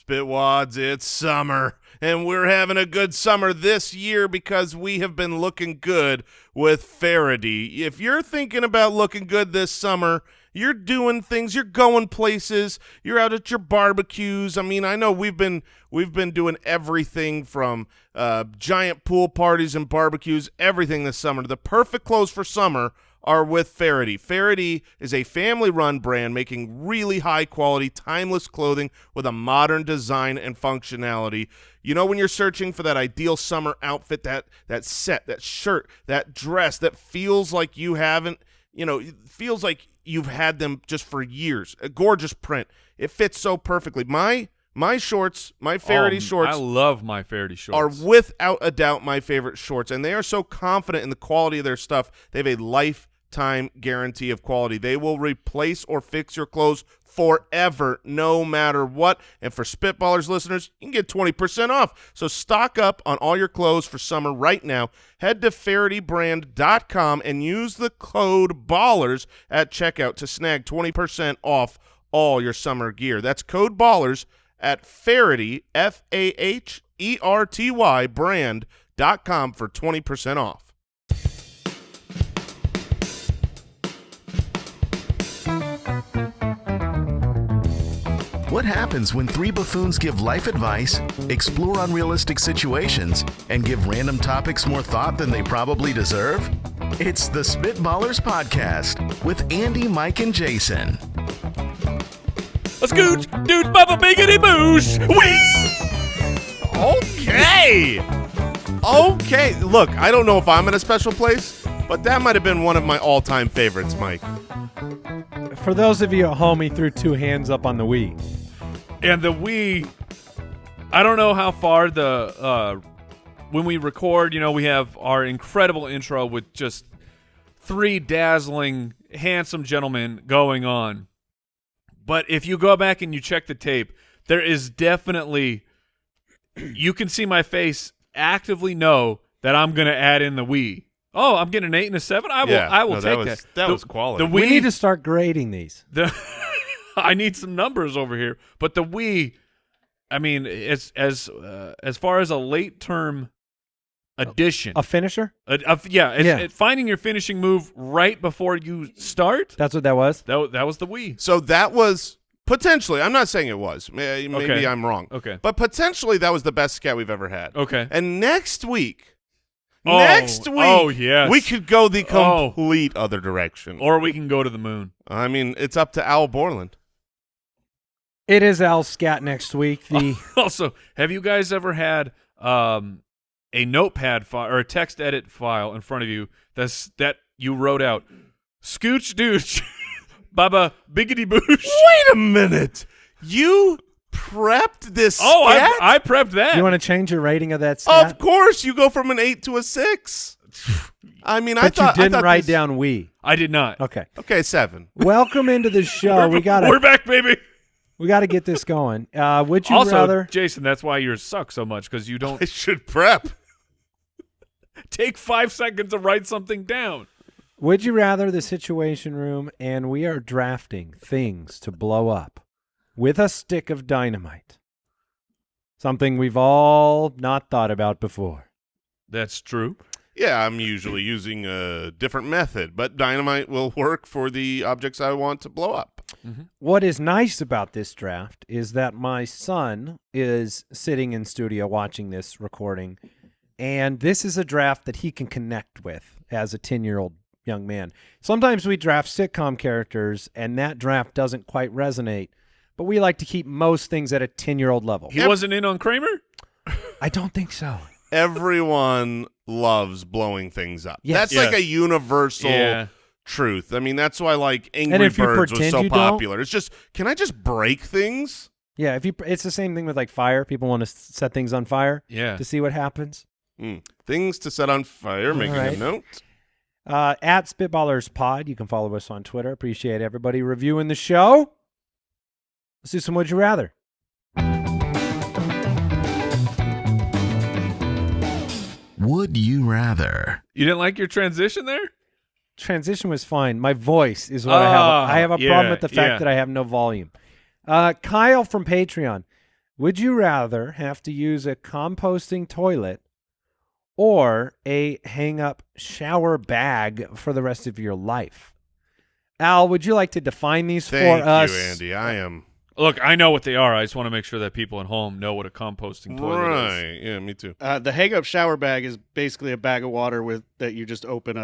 Spitwads, it's summer, and we're having a good summer this year because we have been looking good with Faraday. If you're thinking about looking good this summer, you're doing things, you're going places, you're out at your barbecues. I mean, I know we've been doing everything from giant pool parties and barbecues, everything this summer. The perfect clothes for summer are with Faraday. Faraday is a family-run brand making really high-quality, timeless clothing with a modern design and functionality. You know, when you're searching for that ideal summer outfit, that set, that shirt, that dress that feels like you haven't, you know, it feels like you've had them just for years. A gorgeous print. It fits so perfectly. My shorts, my Faraday shorts. I love my Faraday shorts. Are without a doubt my favorite shorts, and they are so confident in the quality of their stuff. They have a lifetime guarantee of quality. They will replace or fix your clothes forever, no matter what. And for Spitballers listeners, you can get 20% off. So stock up on all your clothes for summer right now. Head to FaradayBrand.com and use the code BALLERS at checkout to snag 20% off all your summer gear. That's code BALLERS at Faraday, F-A-H-E-R-T-Y, brand.com for 20% off. What happens when three buffoons give life advice, explore unrealistic situations, and give random topics more thought than they probably deserve? It's the Spitballers Podcast with Andy, Mike, and Jason. A scooch, dude, bubba, biggity boosh. Okay. Look, I don't know if I'm in a special place, but that might have been one of my all-time favorites, Mike. For those of you at home, he threw two hands up on the Wii. And the Wii, I don't know how far when we record, you know, we have our incredible intro with just three dazzling, handsome gentlemen going on. But if you go back and you check the tape, there is definitely, you can see my face actively know that I'm going to add in the Wii. Oh, I'm getting an 8 and a 7? I will take that. That was quality. We need to start grading these. I need some numbers over here. But the Wii, I mean, it's as far as a late term addition, a finisher. Finding your finishing move right before you start. That's what that was. That was the Wii. So that was potentially. I'm not saying it was. Maybe Okay. I'm wrong. Okay, but potentially that was the best scat we've ever had. Okay, and next week. Oh yes, we could go the complete other direction, or we can go to the moon. I mean, it's up to Al Borland. It is Al's scat next week. Also, have you guys ever had a notepad file or a text edit file in front of you that you wrote out, "Scooch douche, baba biggity boosh"? Wait a minute, you prepped this scat? I prepped that. You want to change your rating of that scat? Of course, you go from an 8 to a 6. I mean, but you didn't write down Wii. I did not. Okay, 7. Welcome into the show. We're back, baby. We got to get this going. Would you also, rather? Jason, that's why yours suck so much, because you don't. I should prep. Take 5 seconds to write something down. Would you rather the Situation Room, and we are drafting things to blow up with a stick of dynamite. Something we've all not thought about before. That's true. Yeah, I'm usually using a different method, but dynamite will work for the objects I want to blow up. Mm-hmm. What is nice about this draft is that my son is sitting in studio watching this recording, and this is a draft that he can connect with as a 10-year-old young man. Sometimes we draft sitcom characters, and that draft doesn't quite resonate, but we like to keep most things at a 10-year-old level. He wasn't in on Kramer? I don't think so. Everyone loves blowing things up. Yes. That's like a universal truth. I mean, that's why like Angry Birds was so popular. It's just, can I just break things? Yeah, it's the same thing with like fire. People want to set things on fire to see what happens. Things to set on fire, making a note. At Spitballers Pod, you can follow us on Twitter. Appreciate everybody reviewing the show. Let's do some Would You Rather. Would you rather? You didn't like your transition there? Transition was fine. My voice is what I have. I have a problem with the fact that I have no volume. Kyle from Patreon. Would you rather have to use a composting toilet or a hang-up shower bag for the rest of your life? Al, would you like to define these for us? Thank you, Andy. I am. Look, I know what they are. I just want to make sure that people at home know what a composting toilet is. Right. Yeah, me too. The hang-up shower bag is basically a bag of water that you just open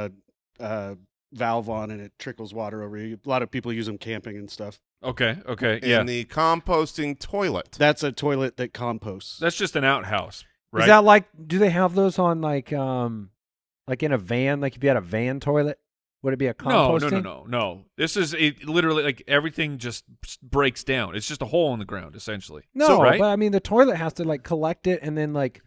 a valve on and it trickles water over you. A lot of people use them camping and stuff. Okay, yeah. And the composting toilet. That's a toilet that composts. That's just an outhouse, right? Is that like, do they have those on like in a van? Like if you had a van toilet, would it be a composting? No. This is literally like everything just breaks down. It's just a hole in the ground, essentially. No, right? but I mean the toilet has to like collect it and then like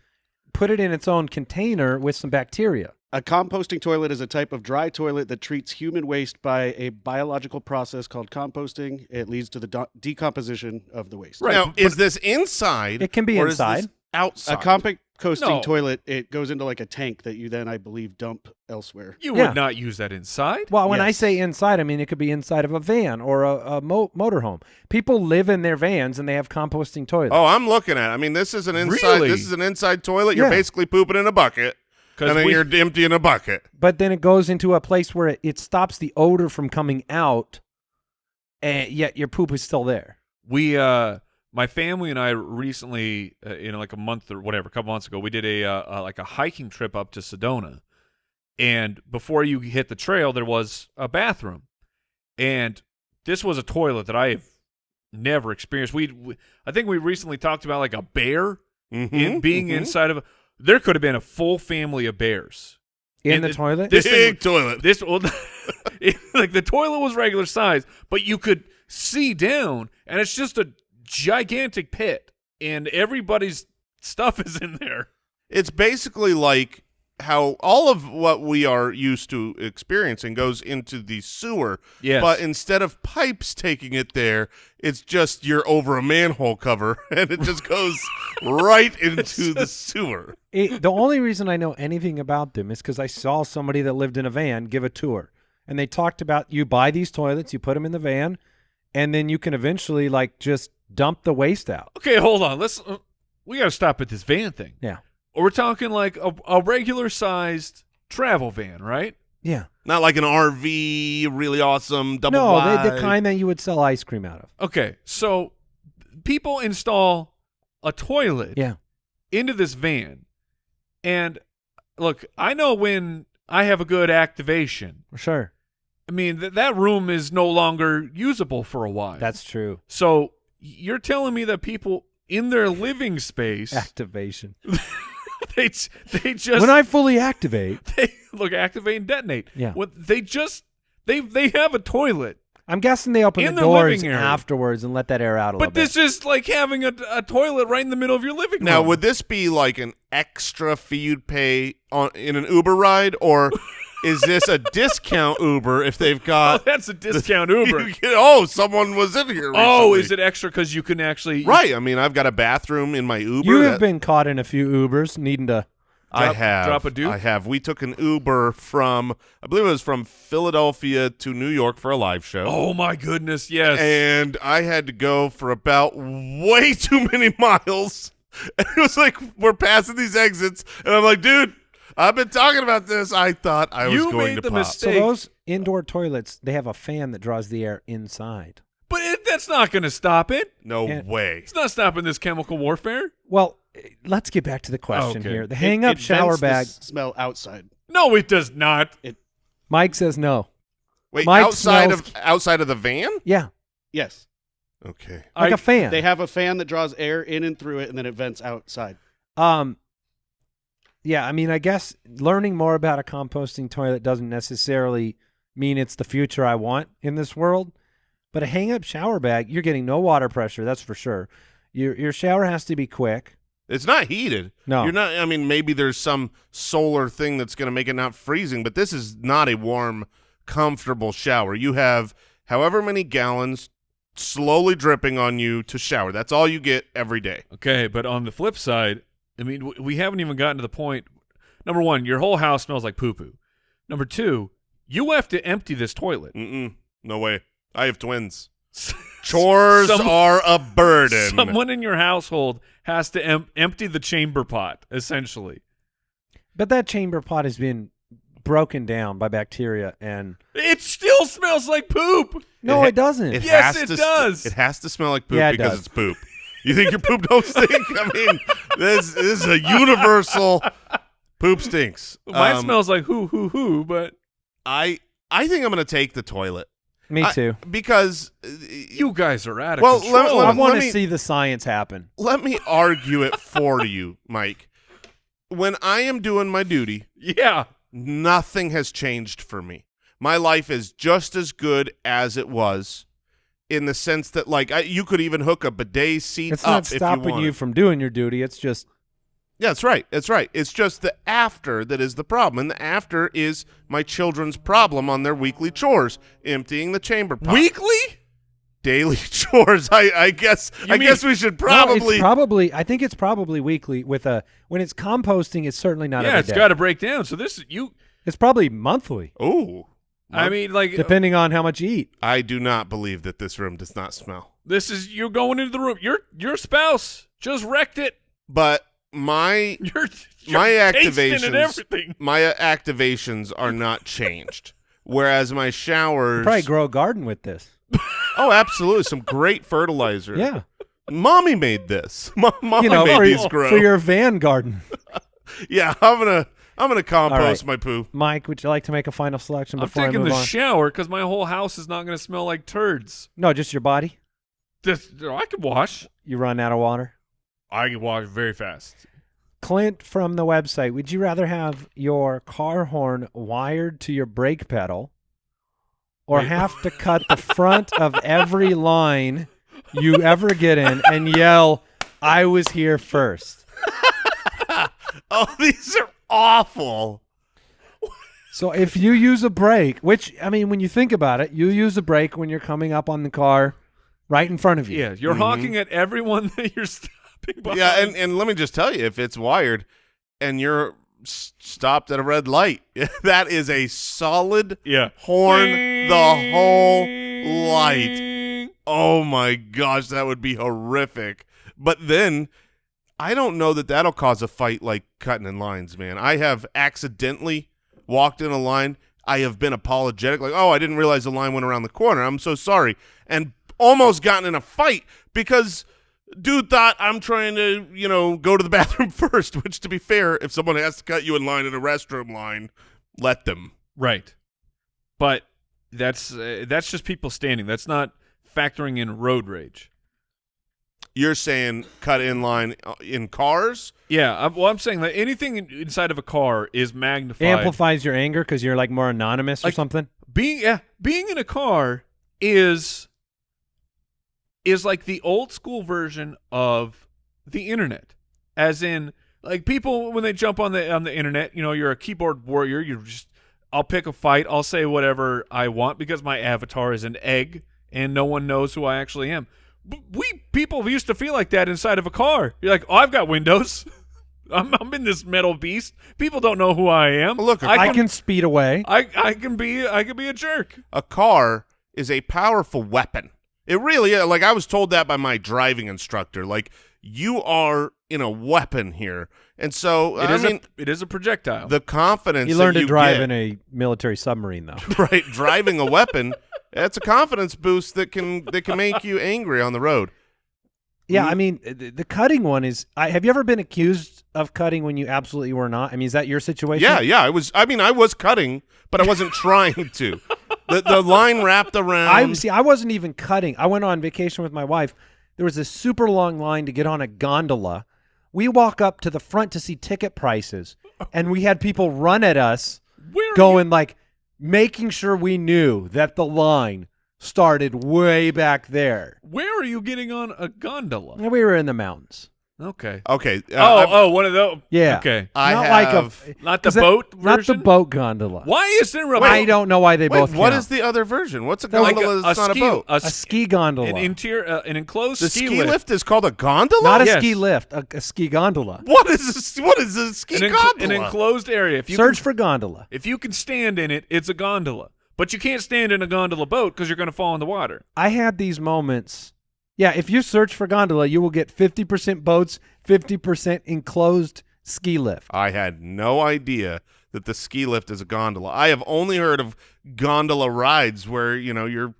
put it in its own container with some bacteria. A composting toilet is a type of dry toilet that treats human waste by a biological process called composting. It leads to the decomposition of the waste. Right. Now, is this inside? It can be or inside. Is this outside. A composting No. toilet, it goes into like a tank that you then, I believe, dump elsewhere. You Yeah. would not use that inside. Well, when I Yes. say inside, I mean it could be inside of a van or a motorhome. People live in their vans and they have composting toilets. Oh, I'm looking at it. I mean, this is an inside. Really? This is an inside toilet. You're Yeah. basically pooping in a bucket, and then you're emptying a bucket. But then it goes into a place where it stops the odor from coming out, and yet your poop is still there. We, my family and I recently, like a month or whatever, a couple months ago, we did a hiking trip up to Sedona, and before you hit the trail, there was a bathroom, and this was a toilet that I have never experienced. I think we recently talked about like a bear being inside of a. There could have been a full family of bears In And the toilet? This Big thing, toilet. This like the toilet was regular size, but you could see down, and it's just a gigantic pit, and everybody's stuff is in there. It's basically like how all of what we are used to experiencing goes into the sewer. Yes. But instead of pipes taking it there, it's just you're over a manhole cover, and it just goes right into the sewer. The only reason I know anything about them is because I saw somebody that lived in a van give a tour, and they talked about you buy these toilets, you put them in the van, and then you can eventually like just dump the waste out. Okay, hold on. We got to stop at this van thing. Yeah. We're talking like a regular-sized travel van, right? Yeah. Not like an RV, really awesome, double No, wide. the kind that you would sell ice cream out of. Okay, so people install a toilet Yeah. into this van, and look, I know when I have a good activation. Sure. I mean, that room is no longer usable for a while. That's true. So you're telling me that people in their living space, Activation. they just When I fully activate, look, activate and detonate. Yeah. When they have a toilet. I'm guessing they open In the the doors living area. afterwards and let that air out a little But bit. this is like having a toilet right in the middle of your living room. Now, would this be like an extra fee you'd pay in an Uber ride, or is this a discount Uber if they've Oh, got? that's a discount Uber. Someone was in here. Oh, recently. is it extra because you can actually Right. I mean, I've got a bathroom in my Uber. You have that- been caught in a few Ubers needing to. I have. drop a dupe? I have. We took an Uber from, I believe it was from Philadelphia to New York for a live show. Oh my goodness, yes. And I had to go for about way too many miles. And it was like, we're passing these exits. And I'm like, dude, I've been talking about this. I thought I was You going made to the pop. mistake. So those indoor toilets, they have a fan that draws the air inside. But that's not going to stop it. No Yeah. way. It's not stopping this chemical warfare. Well, let's get back to the question Okay. here. The It hang-up shower vents the bag. smell outside. No, it does not. Mike says no. Wait, Mike outside smells- of the van? Yeah, Yes. Okay. like a fan. They have a fan that draws air in and through it, and then it vents outside. Yeah, I mean, I guess learning more about a composting toilet doesn't necessarily mean it's the future I want in this world. But a hang-up shower bag, you're getting no water pressure, that's for sure. Your shower has to be quick. It's not heated. No. You're not. I mean, maybe there's some solar thing that's going to make it not freezing, but this is not a warm, comfortable shower. You have however many gallons slowly dripping on you to shower. That's all you get every day. Okay, but on the flip side, I mean, we haven't even gotten to the point. Number one, your whole house smells like poo-poo. Number two, you have to empty this toilet. No way. I have twins. Chores are a burden. Someone in your household has to empty the chamber pot, essentially. But that chamber pot has been broken down by bacteria, and It still smells like poop. no, it doesn't. Yes, has it to does. It has to smell like poop Yeah, it because does. it's poop. You think your poop don't stink? I mean, this is a universal poop stinks. Mine smells like hoo, but I think I'm going to take the toilet. Me too. Because you guys are out of Well, control. I want let to me- see the science happen. let me argue it for you, Mike. When I am doing my duty, Yeah. nothing has changed for me. My life is just as good as it was, in the sense that, like, you could even hook a bidet seat It's up not if stopping you you wanted. from doing your duty. It's just Yeah, that's right. That's right. It's just the after that is the problem, and the after is my children's problem on their weekly chores, emptying the chamber pot. Weekly? Daily chores. I guess. You I mean- guess we should No, probably. it's probably. I think it's probably weekly. When it's composting, it's certainly not. Yeah, every it's day. got to break down. So this you. It's probably monthly, Oh, I mean, like depending on how much you eat. I do not believe that this room does not smell. this is you're going into the room. Your spouse just wrecked it. But my You're my tasting and activations, everything. my activations are not changed. Whereas my showers, Probably grow a garden with this. oh, absolutely, some great fertilizer. Yeah, Mommy made this. Mommy you know, made for, these grow. for your van garden. Yeah, I'm gonna compost right. my poo. Mike, would you like to make a final selection I'm before I taking move the on? shower because my whole house is not going to smell like turds. No, just your body. I could wash. You run out of water. I can wash very fast. Clint from the website, would you rather have your car horn wired to your brake pedal or Wait. have to cut the front of every line you ever get in and yell, "I was here first"? Oh, these are awful. So if you use a brake, which, I mean, when you think about it, you use a brake when you're coming up on the car right in front of you. Yeah, you're honking at everyone that you're stopping behind. Yeah, and let me just tell you, if it's wired and you're stopped at a red light, that is a solid horn the whole light. Oh my gosh, that would be horrific. But then I don't know that that'll cause a fight like cutting in lines, man. I have accidentally walked in a line. I have been apologetic, like, oh, I didn't realize the line went around the corner. I'm so sorry. And almost gotten in a fight because dude thought I'm trying to, go to the bathroom first, which, to be fair, if someone has to cut you in line in a restroom line, let them. Right. But that's just people standing. That's not factoring in road rage. You're saying cut in line in cars? Yeah, I'm saying that anything inside of a car is magnified. Amplifies your anger because you're like more anonymous or Like, something. Being in a car is like the old school version of the internet. As in, like, people when they jump on the internet, you're a keyboard warrior, I'll pick a fight, I'll say whatever I want because my avatar is an egg and no one knows who I actually am. People used to feel like that inside of a car. You're like, oh, I've got windows. I'm in this metal beast. People don't know who I am. Well, look, I can speed away. I can be a jerk. A car is a powerful weapon. It really is. Like, I was told that by my driving instructor. Like, you are in a weapon here. And so, It is a projectile. the confidence You learn that to drive get, in a military submarine, though. right, driving a weapon, that's a confidence boost that can make you angry on the road. Yeah, I mean, the cutting one is. Have you ever been accused of cutting when you absolutely were not? I mean, is that your situation? Yeah, I was cutting, but I wasn't trying to. The line wrapped around. I wasn't even cutting. I went on vacation with my wife. There was a super long line to get on a gondola. We walk up to the front to see ticket prices, and we had people run at us, making sure we knew that the line started way back there. Where are you getting on a gondola? And we were in the mountains. Okay. Okay. One of those. Yeah. Okay. Not the Is that- boat Not version? the boat gondola. Why is there a I don't know why they both What count. is the other version? What's a like gondola that's not a boat? a ski gondola. An enclosed The ski ski lift is called a gondola? Not a Yes. ski lift, a ski gondola. What is a ski gondola? An enclosed area. Search for gondola. If you can stand in it, it's a gondola. But you can't stand in a gondola boat because you're going to fall in the water. I had these moments. Yeah, if you search for gondola, you will get 50% boats, 50% enclosed ski lift. I had no idea that the ski lift is a gondola. I have only heard of gondola rides where you're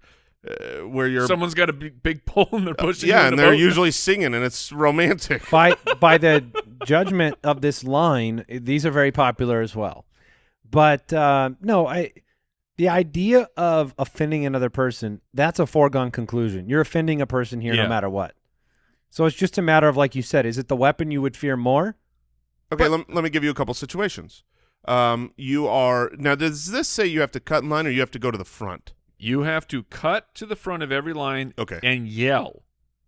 Someone's got a big pole and they're pushing. yeah, you in and the they're boat. usually singing and it's romantic. By the judgment of this line, these are very popular as well. But the idea of offending another person, that's a foregone conclusion. You're offending a person here no matter what. So it's just a matter of, like you said, is it the weapon you would fear more? Okay, let me give you a couple situations. Now, does this say you have to cut in line or you have to go to the front? You have to cut to the front of every line and yell,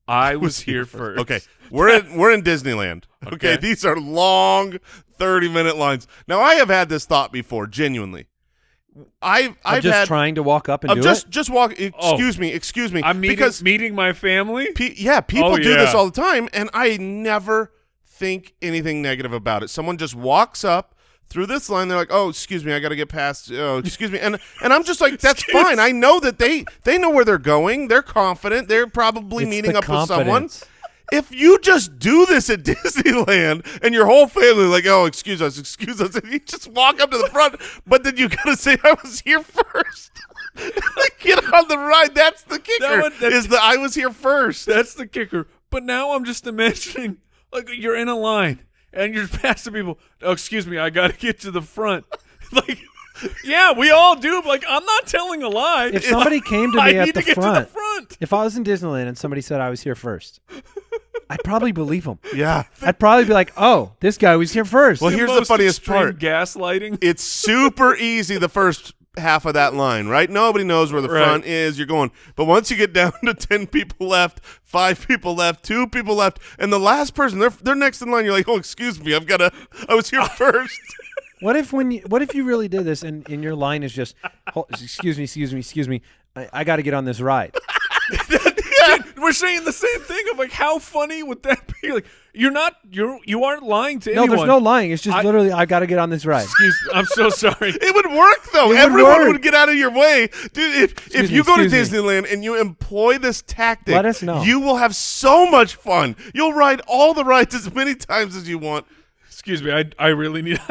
I was here first. Okay, we're in Disneyland. Okay, these are long 30-minute lines. Now, I have had this thought before, genuinely. I'm just trying to walk up and do it? Just walk. Excuse me. I'm meeting my family? People do this all the time, and I never think anything negative about it. Someone just walks up through this line, they're like, oh, excuse me, I got to get past, oh, excuse me. And I'm just like, that's fine. I know that they know where they're going. They're confident. They're probably meeting up with someone. If you just do this at Disneyland and your whole family like, oh, excuse us, and you just walk up to the front, but then you got to say, I was here first. Get on the ride. That's the kicker, I was here first. That's the kicker. But now I'm just imagining, like, you're in a line. And you're passing people. Oh, excuse me, I got to get to the front. Like, yeah, we all do. But like, I'm not telling a lie. If somebody came to me at the get front, to the front, if I was in Disneyland and somebody said I was here first, I'd probably believe them. Yeah. I'd probably be like, oh, this guy was here first. Well, here's the funniest part. Gaslighting. It's super easy the first half of that line, right? Nobody knows where the front is. You're going. But once you get down to 10 people left, 5 people left, 2 people left, and the last person, they're next in line, you're like, oh, excuse me, I was here first. What if you really did this and your line is just, excuse me, I got to get on this ride. Dude, we're saying the same thing. I'm like, how funny would that be? Like, you aren't lying to anyone. No, there's no lying. It's just literally, I got to get on this ride. Excuse me. I'm so sorry. It would work, though. Everyone would get out of your way. Dude, if you go to Disneyland and you employ this tactic, let us know. You will have so much fun. You'll ride all the rides as many times as you want. Excuse me, I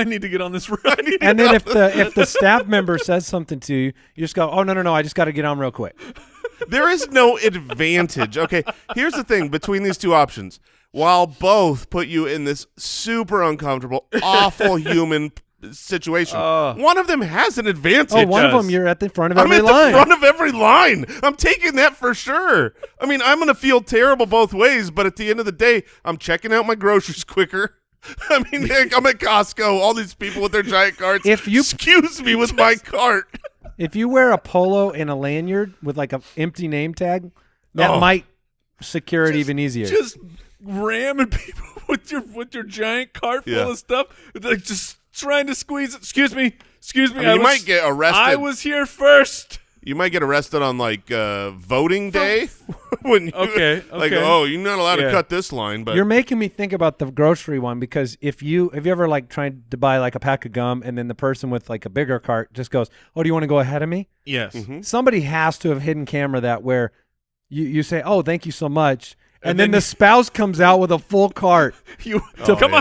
need to get on this ride. And then if the staff member says something to you, you just go, oh, no, I just got to get on real quick. There is no advantage. Okay, here's the thing between these two options. While both put you in this super uncomfortable, awful human situation, one of them has an advantage. Oh, one of them, you're at the front of every line. I'm at the front of every line. I'm taking that for sure. I mean, I'm going to feel terrible both ways, but at the end of the day, I'm checking out my groceries quicker. I mean, I'm at Costco, all these people with their giant carts. Excuse me with my cart. If you wear a polo and a lanyard with like an empty name tag, that might secure it even easier. Just ramming people with your giant cart full of stuff, like just trying to squeeze it. Excuse me. I mean, you might get arrested. I was here first. You might get arrested on like voting day when you, like, oh, you're not allowed to cut this line. But you're making me think about the grocery one, because have you ever like tried to buy like a pack of gum and then the person with like a bigger cart just goes, oh, do you want to go ahead of me? Yes. Mm-hmm. Somebody has to have hidden camera that where you say, oh, thank you so much. And then the spouse comes out with a full cart. Come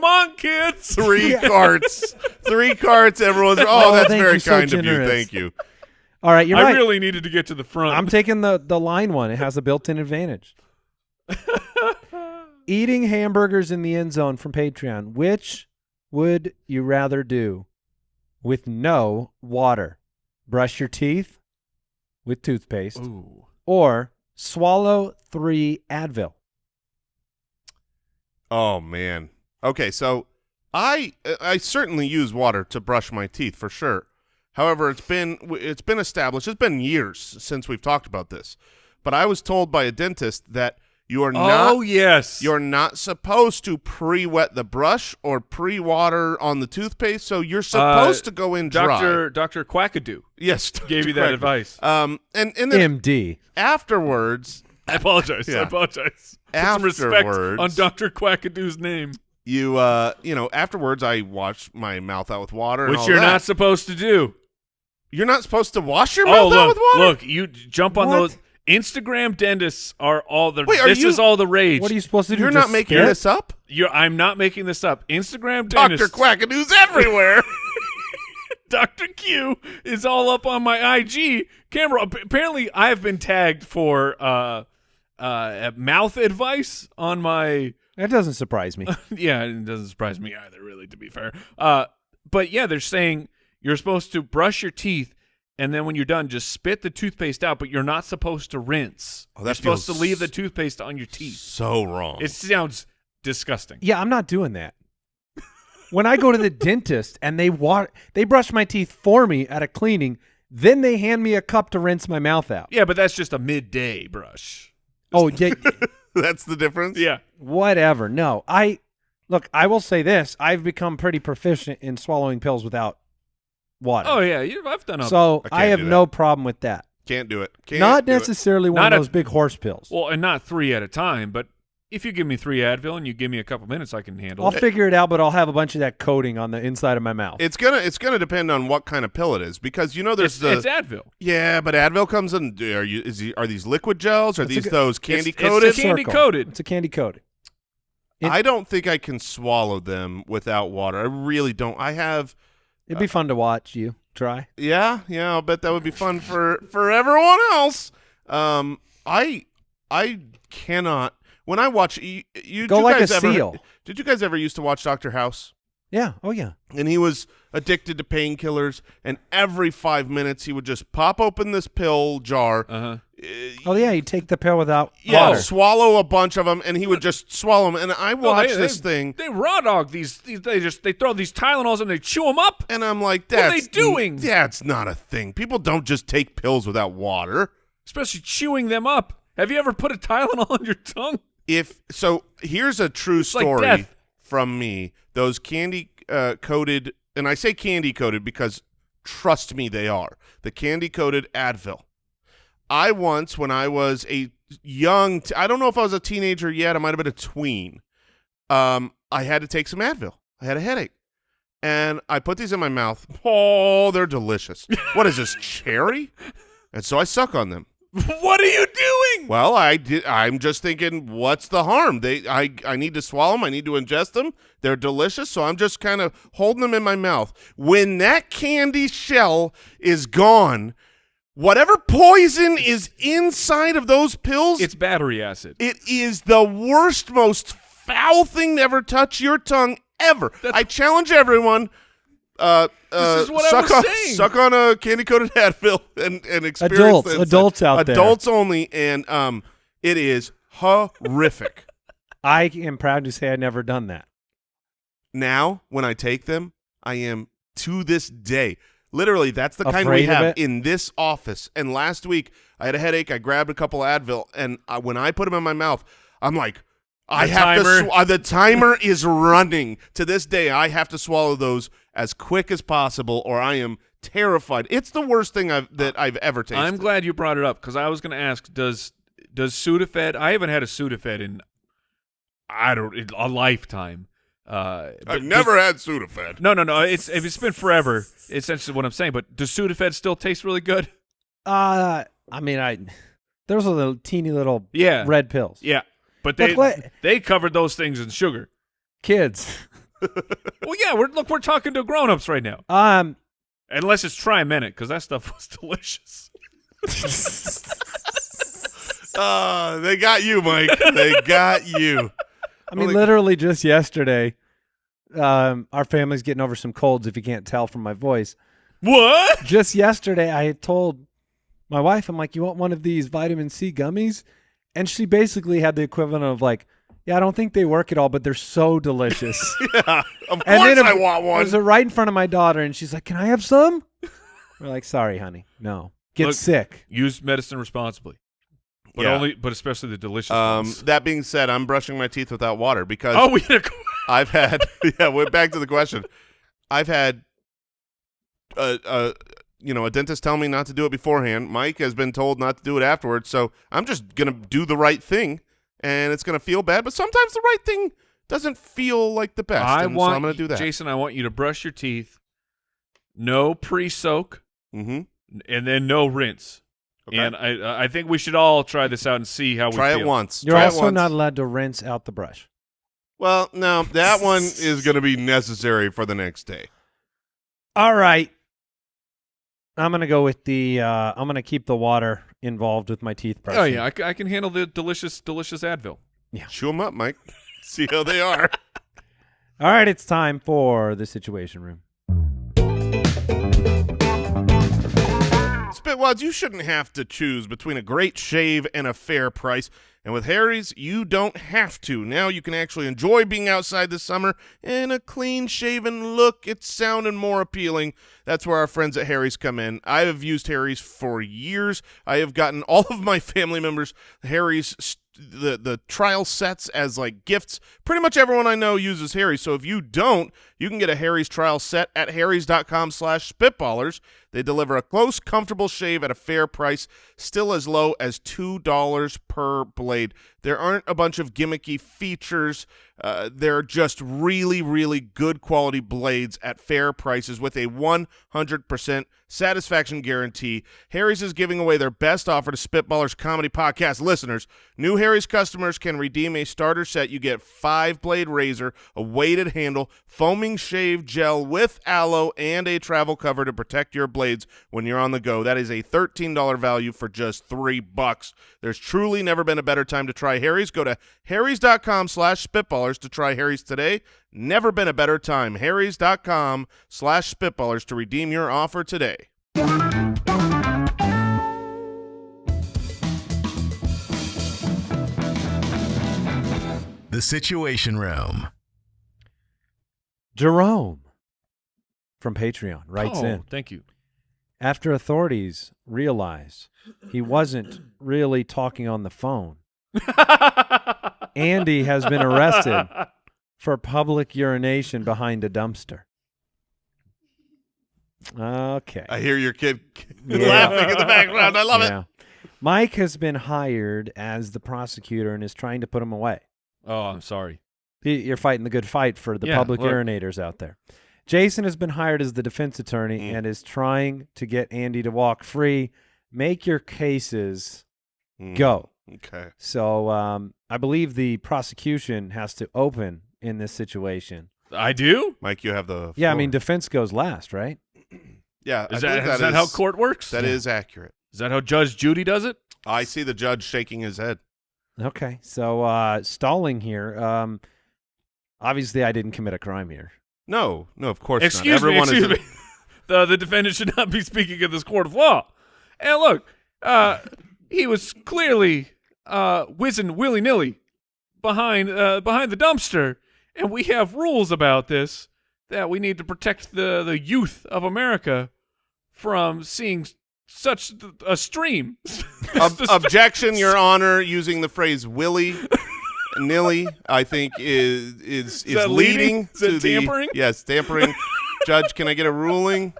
on, kids. 3 carts. 3 carts. Everyone's, that's very kind of you. Thank you. All right, you're right. I really needed to get to the front. I'm taking the line one. It has a built-in advantage. Eating hamburgers in the end zone from Patreon. Which would you rather do with no water? Brush your teeth with toothpaste. Ooh. Or swallow 3 Advil. Oh, man. Okay, so I certainly use water to brush my teeth for sure. However, it's been established. It's been years since we've talked about this, but I was told by a dentist that you are you're not supposed to pre-wet the brush or pre-water on the toothpaste. So you're supposed to go in dry. Dr. Quackadoo, yes, gave you that advice. And then MD. Afterwards, I apologize. Yeah. I apologize. Put Afterwards, some respect on Dr. Quackadoo's name. Afterwards, I wash my mouth out with water, which and all you're that. not supposed to do. You're not supposed to wash your mouth out with water? Look, you jump on What? those. Instagram dentists are all the. Wait, this is all the rage. What are you supposed to do? You're just not making spit? this up? I'm not making this up. Instagram Dr. dentists. Quackadoo's everywhere. Dr. Q is all up on my IG camera. Apparently, I have been tagged for mouth advice on my. That doesn't surprise me. Yeah, it doesn't surprise me either, really, to be fair. But yeah, they're saying you're supposed to brush your teeth, and then when you're done, just spit the toothpaste out, but you're not supposed to rinse. Oh, that you're supposed to feels leave the toothpaste on your teeth. So wrong. It sounds disgusting. Yeah, I'm not doing that. When I go to the dentist and they brush my teeth for me at a cleaning, then they hand me a cup to rinse my mouth out. Yeah, but that's just a midday brush. Oh, yeah, That's the difference? Yeah. whatever. No, I will say this. I've become pretty proficient in swallowing pills without water. Oh, yeah, I've done it. So I can't I have do no problem with that. Can't do it. Can't Not do it. necessarily one Not of a- those big horse pills. Well, and not 3 at a time, but if you give me 3 Advil and you give me a couple minutes, I can handle I'll it. figure it out, but I'll have a bunch of that coating on the inside of my mouth. It's gonna depend on what kind of pill it is, because there's It's Advil. yeah, but Advil comes in. Are these liquid gels? Are It's a these good- those candy It's coated? a candy Circle. coated. It's a candy coated. I don't think I can swallow them without water. I really don't. I have. It'd be fun to watch you try. Yeah. I'll bet that would be fun for everyone else. I cannot. When I watch you Go you like guys a ever, seal. Did you guys ever used to watch Dr. House? Yeah. Oh, yeah. And he was addicted to painkillers, and every 5 minutes he would just pop open this pill jar. Uh-huh. Oh, yeah. You take the pill without Yeah, water. swallow a bunch of them, and he would just swallow them. And I watched this thing, They raw dog these. They throw these Tylenols and they chew them up. and I'm like, What are that's they doing? That's not a thing. People don't just take pills without water. Especially chewing them up. Have you ever put a Tylenol on your tongue? Here's a true like story death. from me. Those candy coated, and I say candy coated because trust me, they are the candy coated Advil. I once, when I was a young, I don't know if I was a teenager yet. I might have been a tween. I had to take some Advil. I had a headache, and I put these in my mouth. Oh, they're delicious. What is this, cherry? And so I suck on them. What are you doing? Well, I'm just thinking, what's the harm? I need to swallow them. I need to ingest them. They're delicious, so I'm just kind of holding them in my mouth. When that candy shell is gone, whatever poison is inside of those pills, It's battery acid. it is the worst, most foul thing to ever touch your tongue ever. I challenge everyone. This is what I was saying. Suck on a candy coated Advil and experience Adults out there. Adults only, and it is horrific. I am proud to say I've never done that. Now, when I take them, I am to this day. Literally, that's the kind Afraid we of have it? in this office. And last week, I had a headache. I grabbed a couple Advil, and when I put them in my mouth, I'm like, the timer is running. To this day, I have to swallow those as quick as possible, or I am terrified. It's the worst thing that I've ever tasted. I'm glad you brought it up because I was going to ask, does Sudafed? I haven't had a Sudafed in a lifetime. I've never had Sudafed. No. It's been forever. Essentially, what I'm saying. But does Sudafed still taste really good? I mean, those are the teeny little red pills. Yeah, but Look, they covered those things in sugar. Kids. Well, yeah, we're talking to grown-ups right now. Unless it's Tri-Minute, because that stuff was delicious. They got you, Mike. They got you. I mean, literally just yesterday, our family's getting over some colds, if you can't tell from my voice. What? Just yesterday, I had told my wife, I'm like, you want one of these vitamin C gummies? And she basically had the equivalent of like, yeah, I don't think they work at all, but they're so delicious. Yeah, of And course then I want I one. was right in front of my daughter, and she's like, can I have some? We're like, sorry, honey. No. Get Look, sick. Use medicine responsibly. But Yeah. but especially the delicious ones. That being said, I'm brushing my teeth without water because Oh, we had a I've had we're back to the question. I've had a dentist tell me not to do it beforehand. Mike has been told not to do it afterwards, so I'm just going to do the right thing, and it's going to feel bad, but sometimes the right thing doesn't feel like the best, so I'm going to do that. Jason, I want you to brush your teeth. No pre-soak. Mm-hmm. and then no rinse. Okay. And I think we should all try this out and see how we Try feel. it once. You're Try it also once. not allowed to rinse out the brush. Well, no, that one is going to be necessary for the next day. All right. I'm going to go with the I'm going to keep the water involved with my teeth brushing. Oh, yeah, I can handle the delicious Advil. Chew them up, Mike. See how they are. All right, it's time for the Situation Room. Spitwads, you shouldn't have to choose between a great shave and a fair price. And with Harry's, you don't have to. Now you can actually enjoy being outside this summer in a clean-shaven look. It's sounding more appealing. That's where our friends at Harry's come in. I have used Harry's for years. I have gotten all of my family members Harry's the trial sets as like gifts. Pretty much everyone I know uses Harry's. So if you don't, you can get a Harry's trial set at harrys.com/spitballers. They deliver a close, comfortable shave at a fair price, still as low as $2 per blade. There aren't a bunch of gimmicky features. They're just really, really good quality blades at fair prices with a 100% satisfaction guarantee. Harry's is giving away their best offer to Spitballers Comedy Podcast listeners. New Harry's customers can redeem a starter set. You get 5-blade razor, a weighted handle, foaming shave gel with aloe, and a travel cover to protect your blades when you're on the go. That is a $13 value for just $3. There's truly never been a better time to try Harry's. Go to harrys.com/spitballers to try Harry's today. Never been a better time. harrys.com/spitballers to redeem your offer today. The Situation Room. Jerome from Patreon writes in. Thank you. After authorities realize he wasn't really talking on the phone, Andy has been arrested for public urination behind a dumpster. Okay. I hear your kid laughing in the background. I love it. Mike has been hired as the prosecutor and is trying to put him away. Oh, I'm sorry. You're fighting the good fight for the public urinators out there. Jason has been hired as the defense attorney and is trying to get Andy to walk free. Make your cases. Go. Okay. So I believe the prosecution has to open in this situation. I do? Mike, you have the floor. Yeah, I mean, defense goes last, right? Yeah. Is that how court works? That is accurate. Is that how Judge Judy does it? I see the judge shaking his head. Okay. So stalling here. Obviously, I didn't commit a crime here. No, of course Excuse not. me. The defendant should not be speaking in this court of law. And look, he was clearly whizzing willy-nilly behind the dumpster, and we have rules about this that we need to protect the youth of America from seeing such a stream. Objection, Your Honor, using the phrase willy-nilly, I think is that leading Is that to the tampering? Yes, tampering. Judge, can I get a ruling?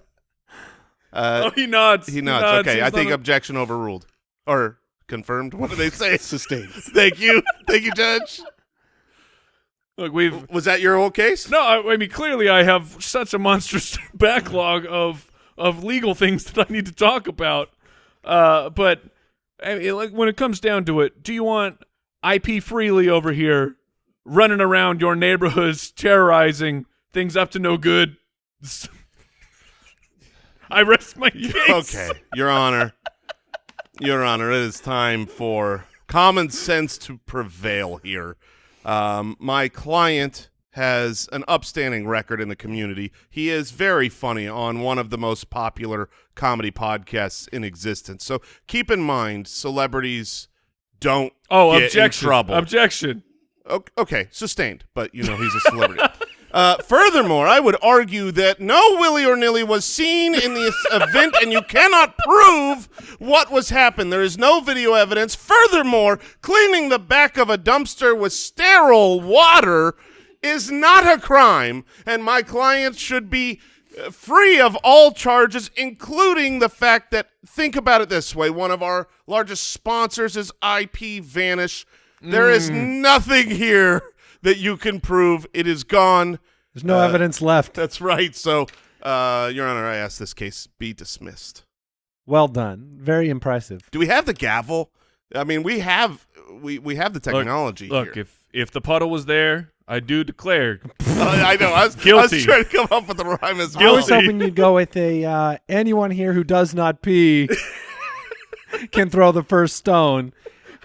He nods. He nods. Okay, He's I think not objection overruled or confirmed. What do they say? Sustained. Thank you, Judge. Look, we've Was that your whole case? no. I mean, clearly, I have such a monstrous backlog of legal things that I need to talk about. But I mean, like when it comes down to it, do you want IP Freely over here running around your neighborhoods terrorizing things up to no good? I rest my case. Okay, Your Honor. Your Honor, it is time for common sense to prevail here. My client has an upstanding record in the community. He is very funny on one of the most popular comedy podcasts in existence. So keep in mind, celebrities don't get objection. in trouble. Objection. Okay, sustained, but he's a celebrity. Furthermore, I would argue that no Willy or Nilly was seen in this event, and you cannot prove what was happened. There is no video evidence. Furthermore, cleaning the back of a dumpster with sterile water is not a crime, and my client should be free of all charges, including the fact that, think about it this way, one of our largest sponsors is IP Vanish. There is nothing here that you can prove. It is gone. There's no evidence left. That's right. So Your Honor, I ask this case be dismissed. Well done. Very impressive. Do we have the gavel? I mean, we have the technology Look, here. if the puddle was there, I do declare. I know. I was Guilty. trying to come up with the rhyme as I well. was hoping you'd go with a anyone here who does not pee can throw the first stone.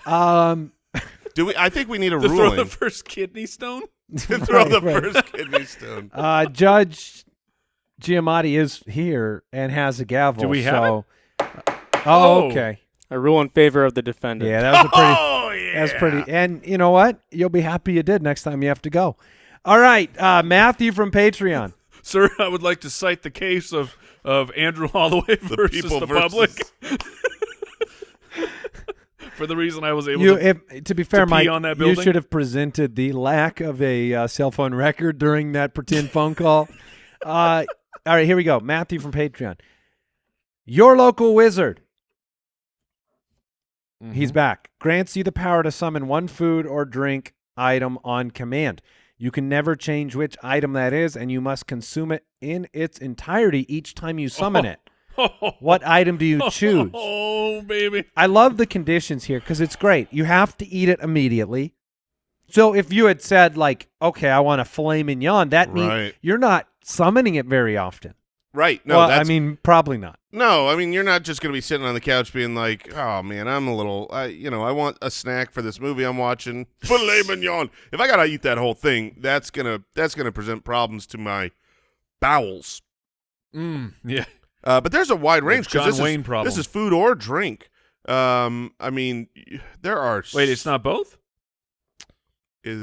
Do we? I think we need a To throw ruling the first kidney stone? to throw the Right. first kidney stone. Judge Giamatti is here and has a gavel. Do we have so, Oh. okay. I rule in favor of the defendant. Yeah, that was a pretty. Oh yeah. That's pretty. And you know what? You'll be happy you did next time you have to go. All right, Matthew from Patreon. Sir, I would like to cite the case of Andrew Holloway versus people the versus- public. For the reason I was able To be fair, pee Mike, on that you building? should have presented the lack of a cell phone record during that pretend phone call. All right, here we go. Matthew from Patreon. Your local wizard. He's back. Grants you the power to summon one food or drink item on command. You can never change which item that is, and you must consume it in its entirety each time you summon it. What item do you choose? Oh, baby. I love the conditions here because it's great. You have to eat it immediately. So if you had said, like, okay, I want a filet mignon, that means Right. you're not summoning it very often. Right. No, well, that's I mean, probably not. no. I mean, you're not just going to be sitting on the couch being like, "Oh man, I'm a little. I want a snack for this movie I'm watching. Filet mignon. If I got to eat that whole thing, that's gonna present problems to my bowels. Yeah. But there's a wide range. 'cause John this Wayne is, problem. This is food or drink. I mean, there are. Wait, it's not both?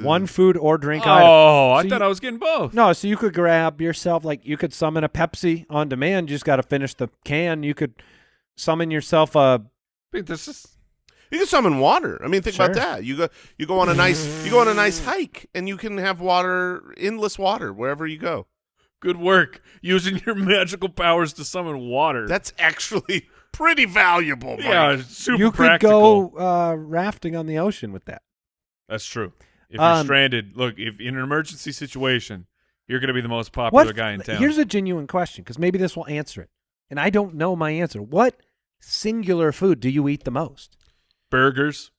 One food or drink item. Oh, I So thought you- I was getting both. No, so you could grab yourself, like you could summon a Pepsi on demand. You just got to finish the can. You could summon yourself a. Wait, this is. You can summon water. I mean, think about Sure. that. You go on a nice hike, and you can have water, endless water wherever you go. Good work using your magical powers to summon water. That's actually pretty valuable. Mike. yeah, super You could practical. go rafting on the ocean with that. That's true. If you're stranded, look, if in an emergency situation, you're going to be the most popular guy in town. Here's a genuine question, because maybe this will answer it. And I don't know my answer. What singular food do you eat the most? Burgers,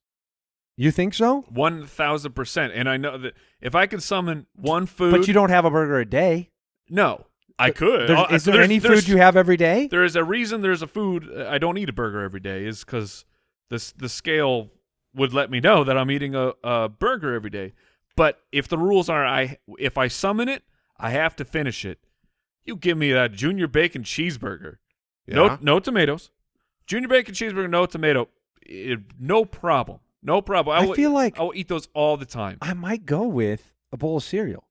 You think so? 1,000%. And I know that if I could summon one food, But you don't have a burger a day. no, I could. Is there any food you have every day? There is a reason. There's a food I don't eat a burger every day. Is because the scale would let me know that I'm eating a burger every day. But if the rules are if I summon it, I have to finish it. You give me that junior bacon cheeseburger. Yeah. No tomatoes. Junior bacon cheeseburger, no tomato. No problem. No problem. I feel like I will eat those all the time. I might go with a bowl of cereal.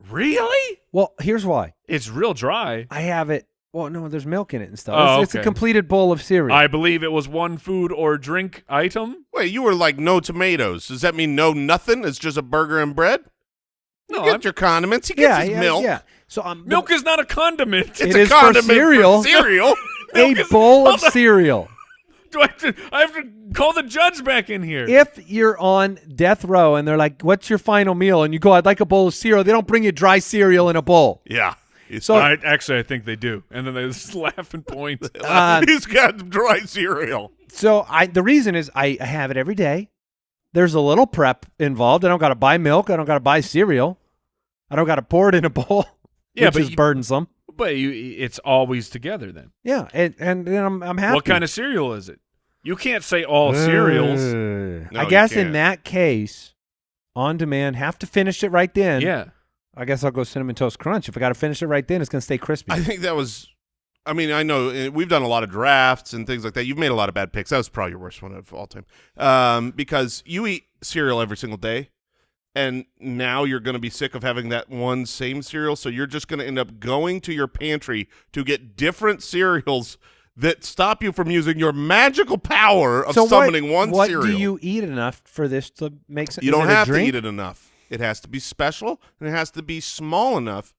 Really? Well, here's why. It's real dry. I have it. Well, no, there's milk in it and stuff. Oh, It's a okay. completed bowl of cereal. I believe it was one food or drink item. Wait, you were like no tomatoes. Does that mean no nothing? It's just a burger and bread? No, You get your condiments. He gets his milk. Yeah. So milk is not a condiment. It's It a is for condiment cereal. cereal. a bowl of cereal. Do I have to call the judge back in here? If you're on death row and they're like, "What's your final meal?" and you go, "I'd like a bowl of cereal," they don't bring you dry cereal in a bowl. Yeah. So- I think they do, and then they just laugh and point. He's got dry cereal. So the reason is I have it every day. There's a little prep involved. I don't got to buy milk. I don't got to buy cereal. I don't got to pour it in a bowl, Yeah, which but is you- burdensome. But it's always together then. Yeah, and then I'm happy. What kind of cereal is it? You can't say all cereals. No, I you guess in can't. that case, on demand, have to finish it right then. Yeah. I guess I'll go Cinnamon Toast Crunch. If I got to finish it right then, it's going to stay crispy. I think that was. I mean, I know we've done a lot of drafts and things like that. You've made a lot of bad picks. That was probably your worst one of all time. Because you eat cereal every single day, and now you're going to be sick of having that one same cereal. So you're just going to end up going to your pantry to get different cereals that stop you from using your magical power of So summoning one what cereal. do you eat enough for this to make sense? You don't have to eat it enough. It has to be special, and it has to be small enough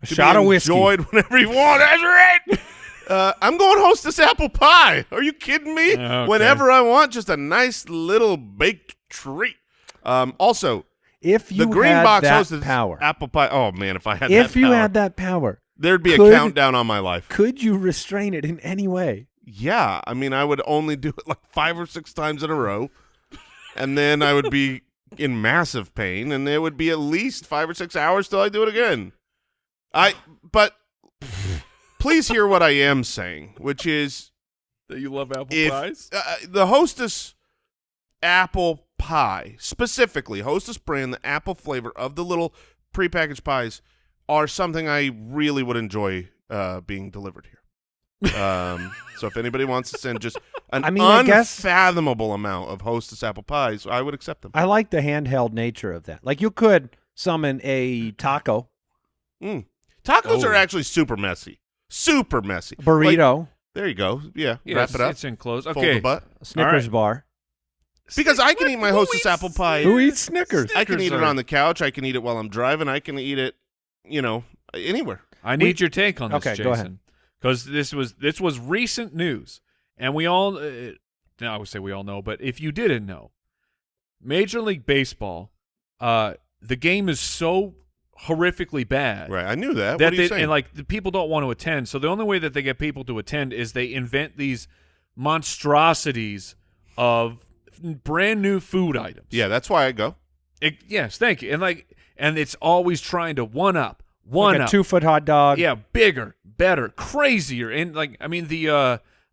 A to shot be of whiskey. enjoyed whenever you want. That's right. I'm going hostess apple pie. Are you kidding me? Okay. Whenever I want, just a nice little baked treat. Also, If you the green had box that hostess power, apple pie. Oh man, if I had if that you power. had that power, there'd be a Could- countdown on my life. Could you restrain it in any way? Yeah, I mean, I would only do it like 5 or 6 times in a row, and then I would be in massive pain, and it would be at least 5 or 6 hours till I do it again. But please hear what I am saying, which is That you love apple if pies? the Hostess apple pie, specifically Hostess brand, the apple flavor of the little prepackaged pies, are something I really would enjoy being delivered here. So if anybody wants to send just an I guess- unfathomable amount of Hostess apple pies, I would accept them. I like the handheld nature of that. Like you could summon a taco, Tacos are actually super messy. Super messy. burrito, Like, there you go. Yeah, Yeah, wrap it up. It's enclosed. Fold Okay. the butt. Snickers All right. bar. Because I can eat my Hostess apple pie. Who eats Snickers? I can eat it Snickers are- on the couch. I can eat it while I'm driving. I can eat it, anywhere. I need your take on this, Okay, Jason. go ahead. Because this was recent news, and we all I would say we all know, but if you didn't know, Major League Baseball, the game is so horrifically bad Right. I knew that. that What are you they, saying? and like the people don't want to attend. So the only way that they get people to attend is they invent these monstrosities of brand new food items. yeah, that's why I go. Yes, thank you. And it's always trying to one up. Like a 2-foot hot dog. Yeah, bigger, better, crazier, and like the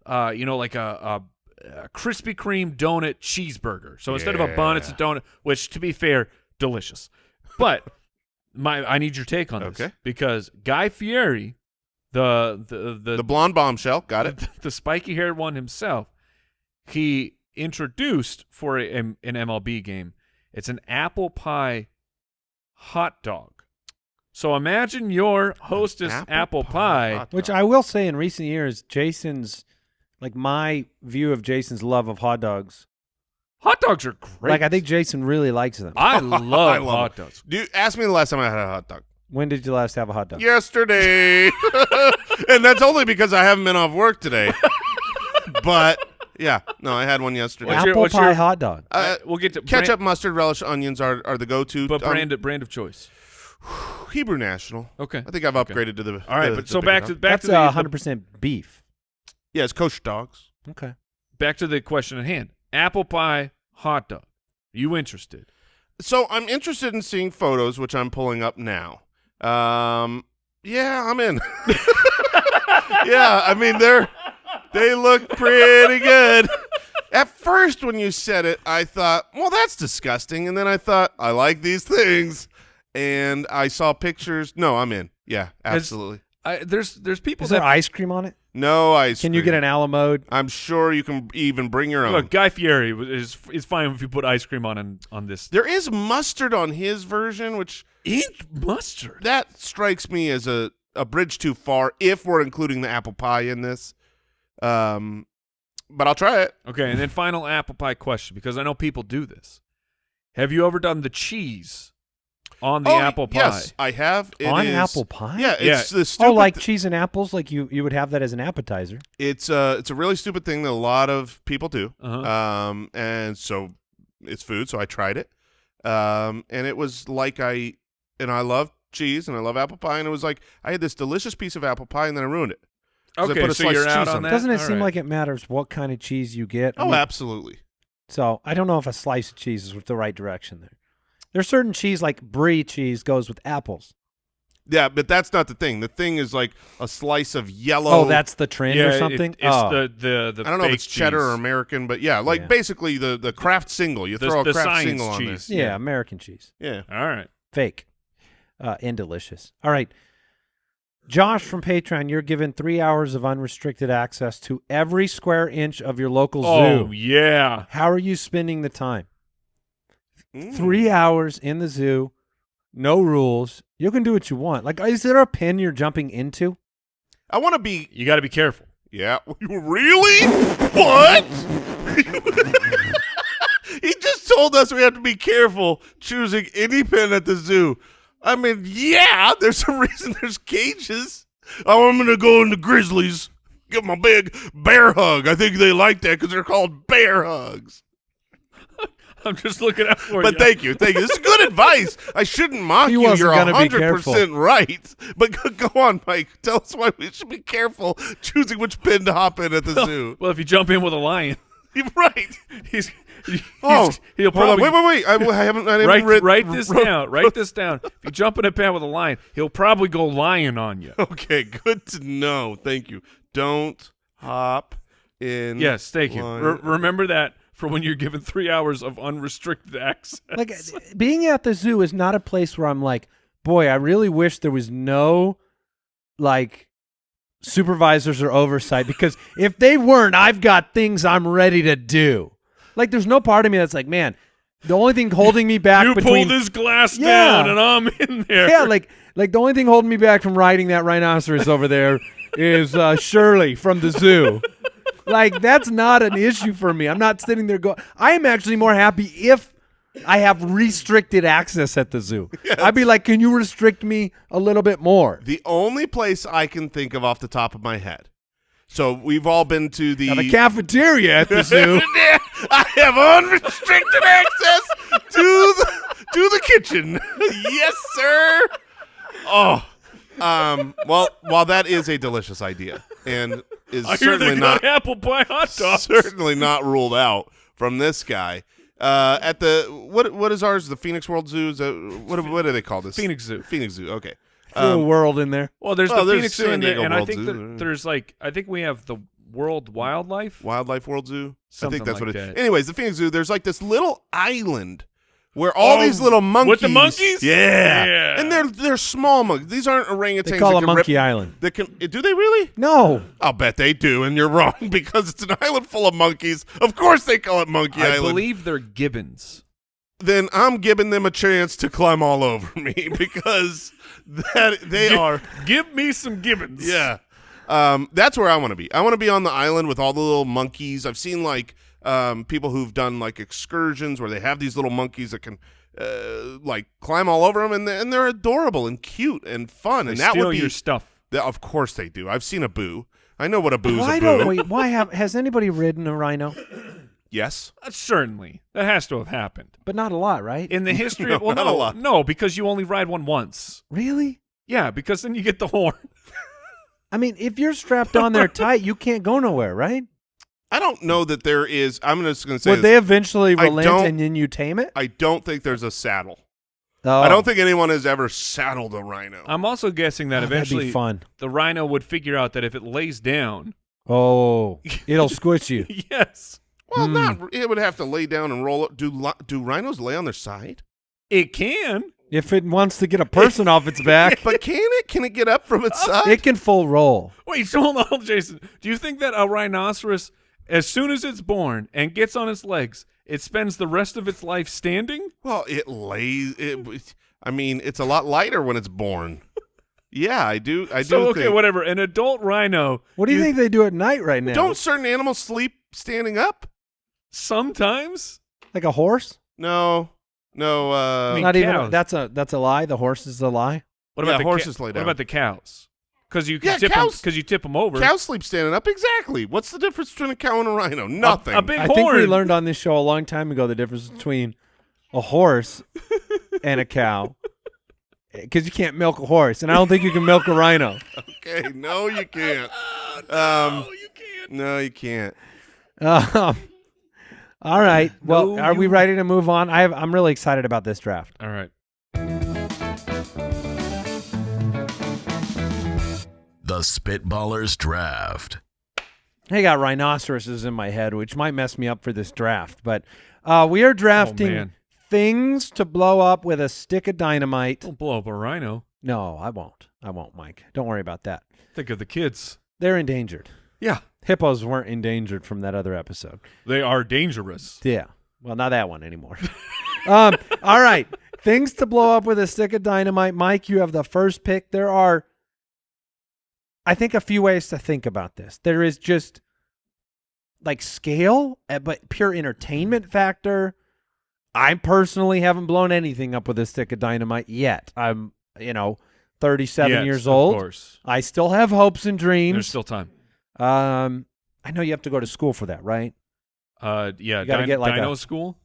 like a Krispy Kreme donut cheeseburger. So instead of a bun, it's a donut. Which, to be fair, delicious. But I need your take on this. Okay. Because Guy Fieri, The blonde bombshell. Got it. the spiky haired one himself, he introduced for an MLB game. It's an apple pie hot dog. So imagine your Hostess apple pie. hot Which dog. I will say in recent years, my view of Jason's love of hot dogs. Hot dogs are great. Like I think Jason really likes them. I love I love hot it. dogs. Dude, ask me the last time I had a hot dog. When did you last have a hot dog? Yesterday. And that's only because I haven't been off work today. But yeah, no, I had one yesterday. Apple what's pie your- hot dog. We'll get to Ketchup, mustard, relish, onions are the go-to. but brand of choice. Hebrew National. Okay. I think I've upgraded to the. All right, the- but the so bigger back dog. to back That's to the 100% beef. Yeah, it's kosher dogs. Okay. back to the question at hand. Apple pie hot dog. You interested? So I'm interested in seeing photos, which I'm pulling up now. Yeah, I'm in. Yeah, I mean they look pretty good. At first, when you said it, I thought, well, that's disgusting. And then I thought, I like these things. And I saw pictures. No, I'm in. Yeah, absolutely. There's people Is there that ice cream on it? No ice Can you cream. get an a la mode? I'm sure you can even bring your own. look. Guy Fieri is fine if you put ice cream on this. There is mustard on his version, which Eat mustard. that strikes me as a bridge too far if we're including the apple pie in this. But I'll try it. Okay, and then final apple pie question, because I know people do this. Have you ever done the cheese on the apple pie? Yes, I have. It On is- apple pie? Yeah, it's the Oh, stupid. like cheese and apples? Like you would have that as an appetizer. It's a really stupid thing that a lot of people do. Uh-huh. And so it's food, so I tried it. And it was like I love cheese and I love apple pie, and it was like I had this delicious piece of apple pie and then I ruined it. 'Cause I Okay, put a so slice you're of out cheese on that. Doesn't it All seem right. like it matters what kind of cheese you get? I Oh, mean, absolutely. So I don't know if a slice of cheese is the right direction there. There's certain cheese, like brie cheese, goes with apples. Yeah, but that's not the thing. The thing is like a slice of yellow. Oh, that's the trend Yeah, or something? it's Oh. the I don't know if fake it's cheddar cheese. or American, but yeah, like Yeah. basically the Kraft single. You The- throw the a Kraft science single on cheese. there. Yeah, American cheese. Yeah. All right. Fake. And delicious. All right. Josh from Patreon, you're given 3 hours of unrestricted access to every square inch of your local Oh zoo. yeah. How are you spending the time? Mm. 3 hours in the zoo, no rules. You can do what you want. Like, is there a pen you're jumping into? I want to be. You got to be careful. Yeah. Really? What? He just told us we have to be careful choosing any pen at the zoo. I mean, yeah, there's a reason there's cages. Oh, I'm going to go into Grizzlies. Give them a big bear hug. I think they like that because they're called bear hugs. I'm just looking out for But you. thank you. This is good advice. I shouldn't mock He you. wasn't You're gonna be 100% right. But go on, Mike. Tell us why we should be careful choosing which pin to hop in at the zoo. Well, if you jump in with a lion, You're right. he'll Hold probably on. Wait. I haven't write this down. Write this down. If you jump in a pen with a lion, he'll probably go lion on you. Okay, good to know. Thank you. Don't hop in. Yes, thank you. line. Remember that for when you're given 3 hours of unrestricted access. Like being at the zoo is not a place where I'm like, boy, I really wish there was no like supervisors or oversight, because if they weren't, I've got things I'm ready to do. Like there's no part of me that's like, man, the only thing holding me back You between pull this glass Yeah. down and I'm in there. yeah, like the only thing holding me back from riding that rhinoceros over there is Shirley from the zoo. Like that's not an issue for me. I'm not sitting there going. I am actually more happy if I have restricted access at the zoo. I'd be like, can you restrict me a little bit more? The only place I can think of off the top of my head. So we've all been to Now, the cafeteria at the zoo. I have unrestricted access to the kitchen. Yes, sir. Oh, well, while that is a delicious idea and is I hear they certainly got not apple pie hot dogs. certainly not ruled out from this guy. At the what is ours? The Phoenix World Zoo? Is that, what do they call this? Phoenix Zoo. Phoenix Zoo. Okay. Throw a world in there. Well, there's Well, the there's Phoenix Zoo San in there, Diego and I World think Zoo. that there's I think we have the World Wildlife. Wildlife World Zoo. Something I think that's like what it is. that. Anyways, the Phoenix Zoo. There's like this little island where all these little monkeys. With the monkeys? Yeah. Yeah. And they're small monkeys. These aren't orangutans. They call that it can Monkey rip- Island. That can, do they really? No. I'll bet they do, and you're wrong because it's an island full of monkeys. Of course they call it Monkey I Island. believe they're gibbons. Then I'm giving them a chance to climb all over me because they are. Give me some gibbons. Yeah. That's where I want to be. I want to be on the island with all the little monkeys. I've seen like people who've done like excursions where they have these little monkeys that can like climb all over them, and they're adorable and cute and fun. They and that steal would be your stuff. Of course they do. I've seen a boo. I know what a boo's Why a boo. don't we? Why has anybody ridden a rhino? Yes. Certainly, that has to have happened But not a lot, right? in the history. No, well, not a lot. no, because you only ride one once. Really? Yeah, because then you get the horn. I mean, if you're strapped on there tight, you can't go nowhere, right? I don't know that there is. I'm just going to say Would this. they eventually I relent don't- and then you tame it? I don't think there's a saddle. Oh. I don't think anyone has ever saddled a rhino. I'm also guessing that Oh, that'd be eventually fun. the rhino would figure out that if it lays down, Oh, it'll squish you. yes, Well, not. It would have to lay down and roll up. Do rhinos lay on their side? it can. If it wants to get a person off its back, But can it? Can it get up from its side? it can full roll. Wait, so hold on, Jason. Do you think that a rhinoceros, as soon as it's born and gets on its legs, it spends the rest of its life standing? Well, it lays. I mean, it's a lot lighter when it's born. Yeah, I do. I do. So okay, think. whatever. An adult rhino. What do you think they do at night right now? Don't certain animals sleep standing up? Sometimes. Like a horse? No. I mean, Not even. cows. That's a lie. The horse is a lie. What Yeah, about the horses lay What down. about the cows? Because you Yeah, can tip cows- because you tip them over. Cows sleep standing up. Exactly. What's the difference between a cow and a rhino? Nothing. A big I horn. think we learned on this show a long time ago the difference between a horse and a cow. Because you can't milk a horse, and I don't think you can milk a rhino. Okay. No, you can't. No, you can't. No, you can't. All right. Well, No, are we you- ready to move on? I'm really excited about this draft. All right. The Spitballers Draft. I got rhinoceroses in my head, which might mess me up for this draft. But we are drafting man. things to blow up with a stick of dynamite. Don't blow up a rhino. No, I won't. I won't, Mike. Don't worry about that. Think of the kids. They're endangered. Yeah, Hippos weren't endangered from that other episode. they are dangerous. Yeah. Well, not that one anymore. All right. Things to blow up with a stick of dynamite. Mike, you have the first pick. There are, I think, a few ways to think about this. There is just like scale, but pure entertainment factor. I personally haven't blown anything up with a stick of dynamite yet. I'm, 37 Yes, years of old. course. I still have hopes and dreams. There's still time. I know you have to go to school for that, right? Yeah, You gotta get like Dino a- school.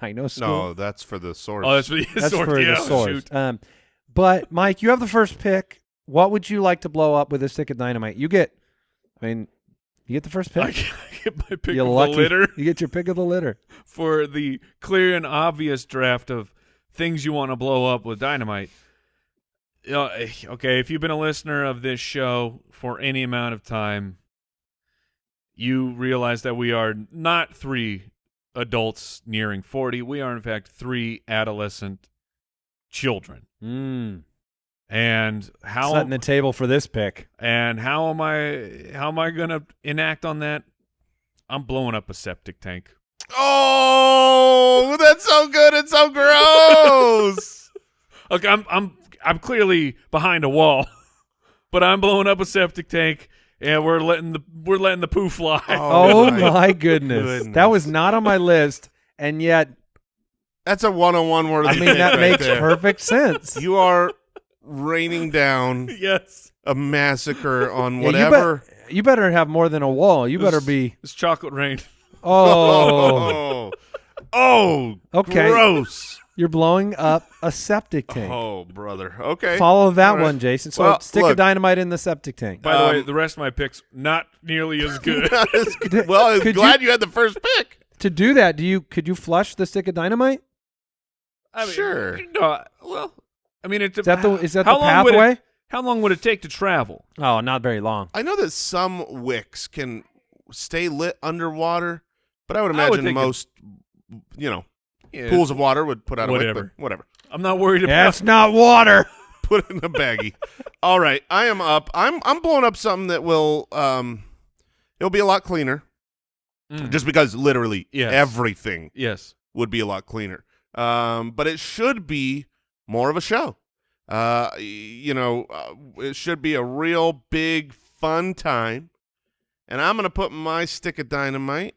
Dino School. No, that's for the source. Oh, that's for the That's sword. for Yeah, the source. shoot. But Mike, you have the first pick. What would you like to blow up with a stick of dynamite? You get the first pick. I get my pick You're of lucky. the litter You get your pick of the litter. for the clear and obvious draft of things you want to blow up with dynamite. Okay, if you've been a listener of this show for any amount of time, you realize that we are not 3 adults nearing 40. We are, in fact, 3 adolescent children. And Setting the table for this pick. and how am I gonna enact on that? I'm blowing up a septic tank. Oh, that's so good. It's so gross. Look, I'm clearly behind a wall, but I'm blowing up a septic tank, and we're letting the poo fly. Oh my goodness. That was not on my list, and yet That's a 101 word. I mean that makes perfect sense. You are raining down Yes, a massacre on Yeah, whatever. you better have more than a wall. You better be. it's chocolate rain. Oh, Oh, Okay. gross. you're blowing up a septic tank. Oh, brother. Okay. Follow that All right. one, Jason. So Well, stick look. a dynamite in the septic tank. By the way, the rest of my picks not nearly as good. Well, I'm Could glad you had the first pick. To do that, could you flush the stick of dynamite? I mean, Sure. No, well, I mean, Is that the how long would pathway? how long would it take to travel? Oh, not very long. I know that some wicks can stay lit underwater, but I would I would imagine think most, Yeah, pools of water would put out a Whatever. wick. But whatever. I'm not worried about. That's not water. Put it in a baggie. All right, I am up. I'm blowing up something that will it'll be a lot cleaner, just because literally Yes. everything Yes. would be a lot cleaner. But it should be more of a show. It should be a real big fun time. And I'm going to put my stick of dynamite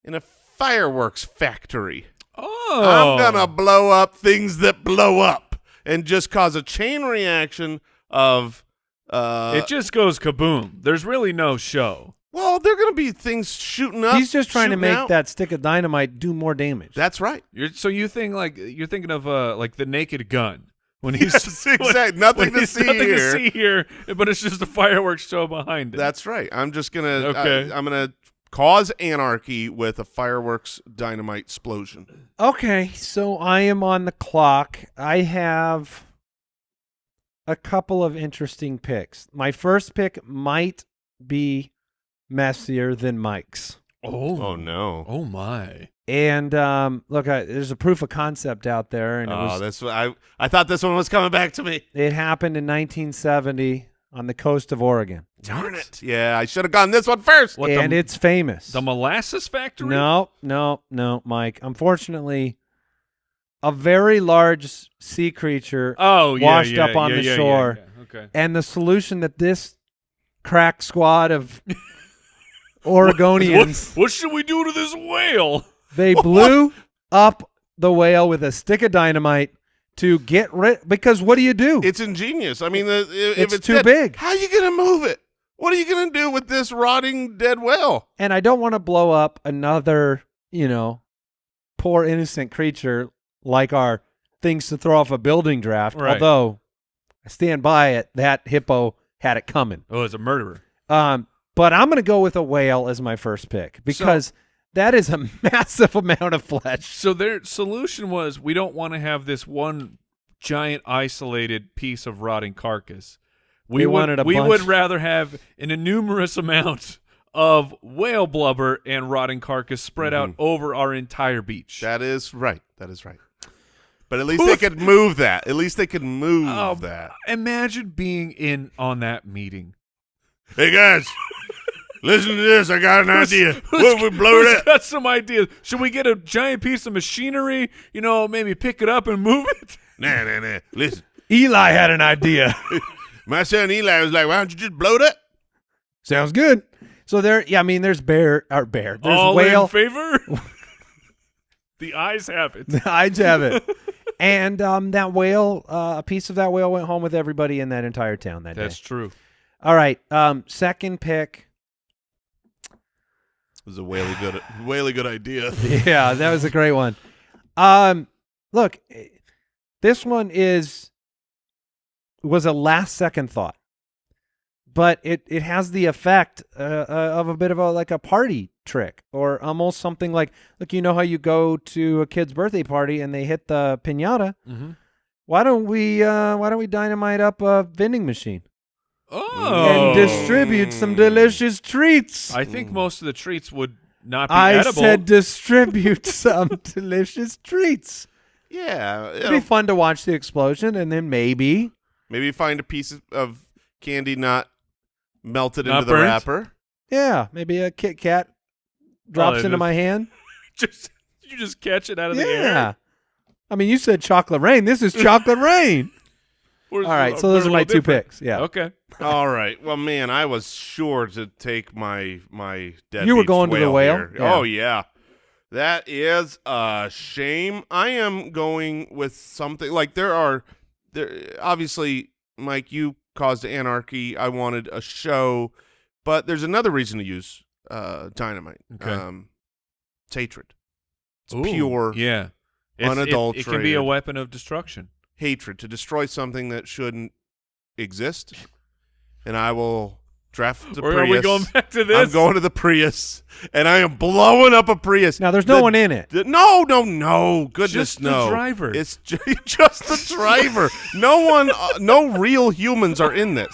in a fireworks factory. Oh, I'm going to blow up things that blow up and just cause a chain reaction of it just goes kaboom. There's really no show. well, there are going to be things shooting up. He's just trying to shooting make out. that stick of dynamite do more damage. That's right. You're thinking of like the Naked Gun when Yes, exactly. Nothing to see nothing here. to see here, but it's just a fireworks show behind it. That's right. I'm just gonna. Okay. I'm gonna cause anarchy with a fireworks dynamite explosion. Okay, so I am on the clock. I have a couple of interesting picks. My first pick might be messier than Mike's. Oh no. Oh my. And look, there's a proof of concept out there, and I thought this one was coming back to me. it happened in 1970 on the coast of Oregon. Darn it. Yeah, I should have gone this one first. What, And it's famous. the molasses factory? No, Mike. Unfortunately, a very large sea creature Oh, yeah, washed yeah, up on yeah, the yeah, shore. yeah. Okay. And the solution that this crack squad of Oregonians, What should we do to this whale? they blew up the whale with a stick of dynamite to get rid. Because what do you do? It's ingenious. I mean, if It's it's too dead, big. how are you gonna move it? What are you gonna do with this rotting dead whale? And I don't want to blow up another, poor innocent creature like our things to throw off a building draft. Right. Although I stand by it, that hippo had it coming. Oh, it's a murderer. But I'm going to go with a whale as my first pick because that is a massive amount of flesh. So their solution was we don't want to have this one giant isolated piece of rotting carcass. We wanted a we bunch. would rather have an innumerous amount of whale blubber and rotting carcass spread out over our entire beach. That is right. That is right. But at least they could move that. At least they could move that. Imagine being in on that meeting. Hey guys, listen to this. I got an idea. What if we blow Who's it up? got some ideas? Should we get a giant piece of machinery? Maybe pick it up and move it? Nah. Listen, Eli had an idea. my son Eli was like, "Why don't you just blow it up?" Sounds good. So there's bear. There's All whale. in favor? The eyes have it. The eyes have it. And that whale, a piece of that whale went home with everybody in that entire town that That's day. true. All right. Second pick. It was a whaley good idea. Yeah, that was a great one. Look, this one was a last second thought, but it has the effect of a bit of a party trick, or almost something like you know how you go to a kid's birthday party and they hit the piñata. Mm-hmm. Why don't we dynamite up a vending machine? Oh. And distribute some delicious treats. I think most of the treats would not be I edible. said distribute some delicious treats. Yeah. It'd be fun to watch the explosion, and then maybe find a piece of candy not melted Not into the burnt? wrapper. maybe a Kit Kat drops into my hand. You just catch it out of the Yeah. air. I mean, you said chocolate rain. This is chocolate rain. All right, so those are my two picks. Yeah. Okay. All right. Well, man, I was sure to take my dead. You were going to the whale? here. Yeah. Oh yeah, that is a shame. I am going with something like there. Obviously, Mike, you caused anarchy. I wanted a show, but there's another reason to use dynamite. Okay. It's hatred. It's Ooh, pure, yeah. unadulterated. It can be a weapon of destruction. hatred to destroy something that shouldn't exist, and I will draft the Or Prius. are we going back to this? I'm going to the Prius, and I am blowing up a Prius. Now, there's no one in it. No. Goodness, Just no. the driver. It's just the driver. No one, no real humans are in this.